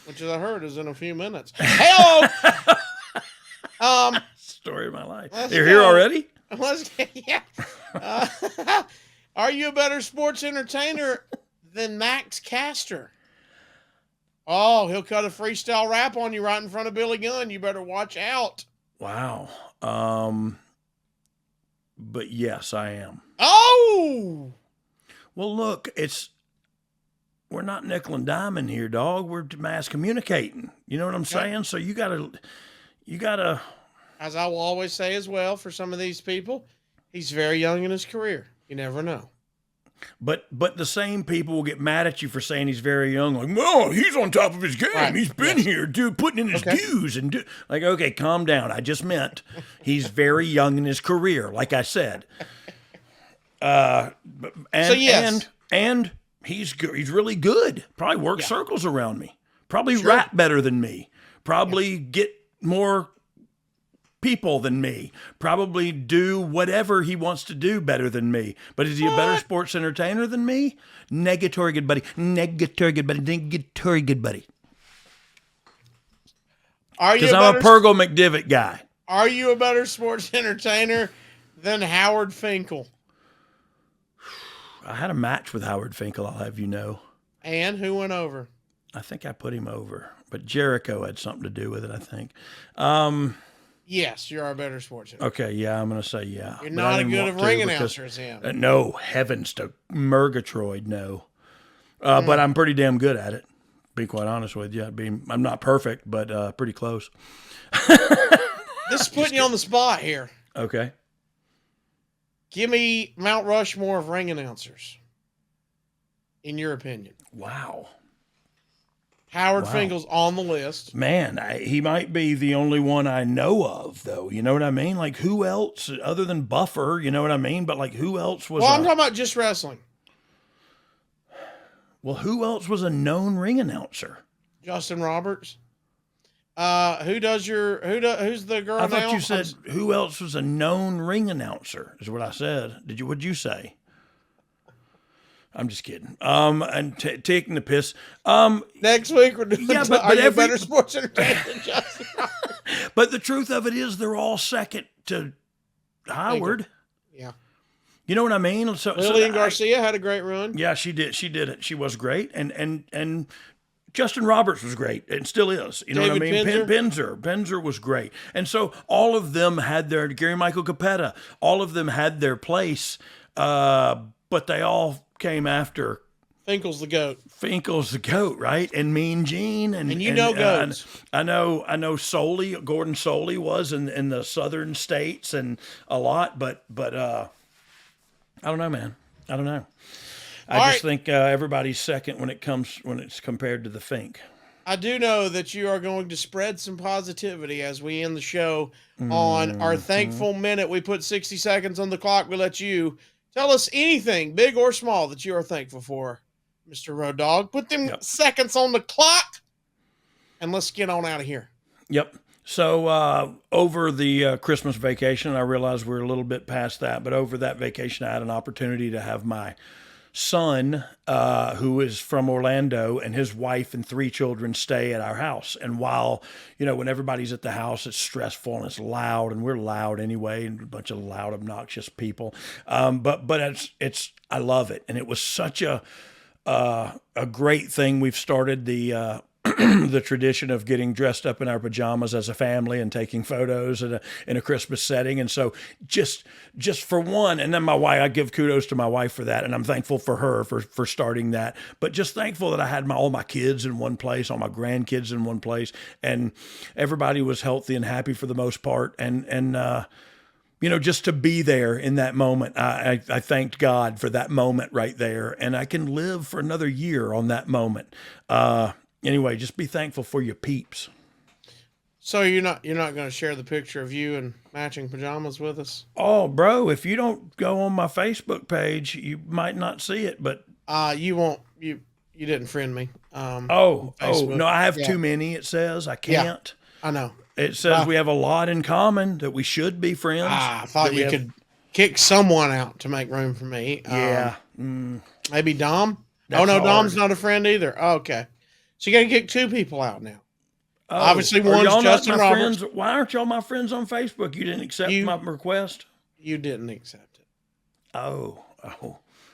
C: Which, as I heard, is in a few minutes. Hello.
B: Story of my life.
C: Let's
B: You're
C: go.
B: here already?
C: Let's get, yeah. Are you a better sports entertainer than Max Caster? Oh, he'll cut a freestyle rap on you right in front of Billy Gunn. You better watch out.
B: Wow. But yes, I am.
C: Oh,
B: Well, look, we're not nickel and diamond here, dog. We're mass communicating. You know what I'm saying? So you gotta.
C: as I will always say as well, for some of these people, he's very young in his career. You never know.
B: But the same people will get mad at you for saying he's very young. Like, no, he's on top of his game.
C: Right.
B: He's been here, dude, putting in his dues and like, okay, calm down. I just meant he's very young in his career, like I said. And he's good. He's really good. Probably work circles around me. Probably rap better than me. Probably get more people than me. Probably do whatever he wants to do better than me. But is he a better sports entertainer than me? Negatory good buddy. Negatory good buddy. Negatory good buddy. Because I'm a Purgle McDivitt guy.
C: Are you a better sports entertainer than Howard Finkel?
B: I had a match with Howard Finkel, I'll have you know.
C: And who went over?
B: I think I put him over. But Jericho had something to do with it, I think.
C: Yes, you are a better sports entertainer.
B: Okay, yeah, I'm going to say yeah.
C: You're
B: But I
C: not as
B: didn't
C: good
B: want
C: of
B: to
C: ring
B: because-
C: announcer as him.
B: No, heavens to Murgatroyd, no. But I'm pretty damn good at it, to be quite honest with you. I'm not perfect, but pretty close.
C: This is putting you on the spot here.
B: Okay.
C: Give me Mount Rushmore of ring announcers, in your opinion.
B: Wow.
C: Howard Finkel's on the list.
B: Man, he might be the only one I know of, though. You know what I mean? Like, who else, other than Buffer, you know what I mean? But, like, who else was
C: I'm talking about just wrestling.
B: Well, who else was a known ring announcer?
C: Justin Roberts. Who's the girl
B: I
C: now?
B: thought you said who else was a known ring announcer is what I said. What'd you say? I'm just kidding. And taking the piss.
C: Next week we're doing Better Sports Entertainment.
B: But the truth of it is they're all second to Howard.
C: Yeah.
B: You know what I mean?
C: Lillian Garcia had a great run.
B: Yeah, she did. She did it. She was great. And Justin Roberts was great and still is. You know what I mean? Penzer was great. And so all of them had their, Gary Michael Capetta, all of them had their place, but they all came after
C: Finkel's the goat,
B: right? And Mean Gene and
C: goats.
B: I know Soley, Gordon Soley was in the southern states and a lot, but I don't know, man. I don't know. I just think everybody's second when it's compared to the Fink.
C: I do know that you are going to spread some positivity as we end the show on our thankful minute. We put 60 seconds on the clock. We let you tell us anything, big or small, that you are thankful for, Mr. Road Dogg. Put them seconds on the clock, and let's get on out of here.
B: Yep. So over the Christmas vacation, I realize we're a little bit past that, but over that vacation, I had an opportunity to have my son, who is from Orlando, and his wife and 3 children stay at our house. And while, when everybody's at the house, it's stressful and it's loud, and we're loud anyway, and a bunch of loud, obnoxious people. But I love it. And it was such a great thing. We've started the the tradition of getting dressed up in our pajamas as a family and taking photos in a Christmas setting. And so just for one, and then my wife, I give kudos to my wife for that. And I'm thankful for her for starting that, but just thankful that I had all my kids in one place, all my grandkids in one place, and everybody was healthy and happy for the most part. And just to be there in that moment, I thanked God for that moment right there. And I can live for another year on that moment. Anyway, just be thankful for your peeps.
C: So you're not going to share the picture of you in matching pajamas with us?
B: Oh, bro, if you don't go on my Facebook page, you might not see it. But
C: you won't. You didn't friend me.
B: No, I have too many. It says I can't.
C: Yeah, I know.
B: It says we have a lot in common, that we should be friends.
C: I thought you could kick someone out to make room for me.
B: Yeah,
C: maybe Dom. Dom's not a friend either. Oh, okay. So you got to kick 2 people out now. Obviously, one's Justin Roberts.
B: Friends? Why aren't y'all my friends on Facebook? You didn't accept my request?
C: You didn't accept it.
B: Oh.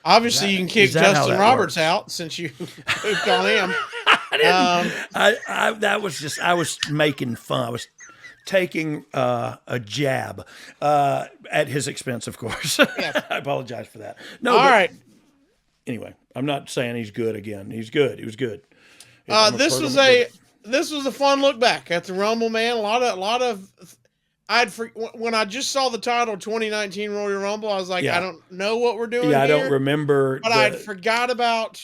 C: Obviously, you can kick Justin Roberts out since you pooped on him.
B: I was making fun. I was taking a jab at his expense, of course. Yes. I apologize for that. No, all right. Anyway, I'm not saying he's good again. He's good. He was good.
C: This was a fun look back at the Rumble, man. A lot of when I just saw the title 2019 Royal Rumble, I was like, I don't know what we're doing.
B: Yeah, I don't remember.
C: But I'd forgot about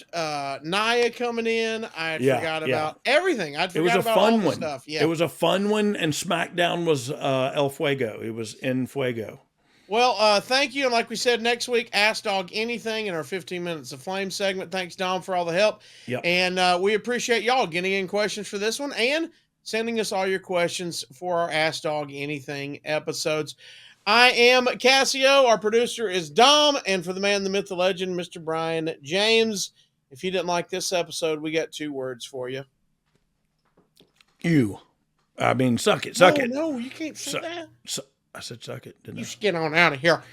C: Nia coming in. I forgot about everything. It was a fun one. Stuff. Yeah.
B: It was a fun one, and SmackDown was El Fuego. It was in Fuego.
C: Well, thank you. And like we said, next week, Ask Dog Anything in our 15 Minutes of Flame segment. Thanks, Dom, for all the help.
B: Yep.
C: And we appreciate y'all getting in questions for this one and sending us all your questions for our Ask Dog Anything episodes. I am Casio. Our producer is Dom. And for the man, the myth, the legend, Mr. Brian James. If you didn't like this episode, we got 2 words for you.
B: Suck it. Suck it.
C: No, you can't say that.
B: I said suck it, didn't I?
C: You should get on out of here.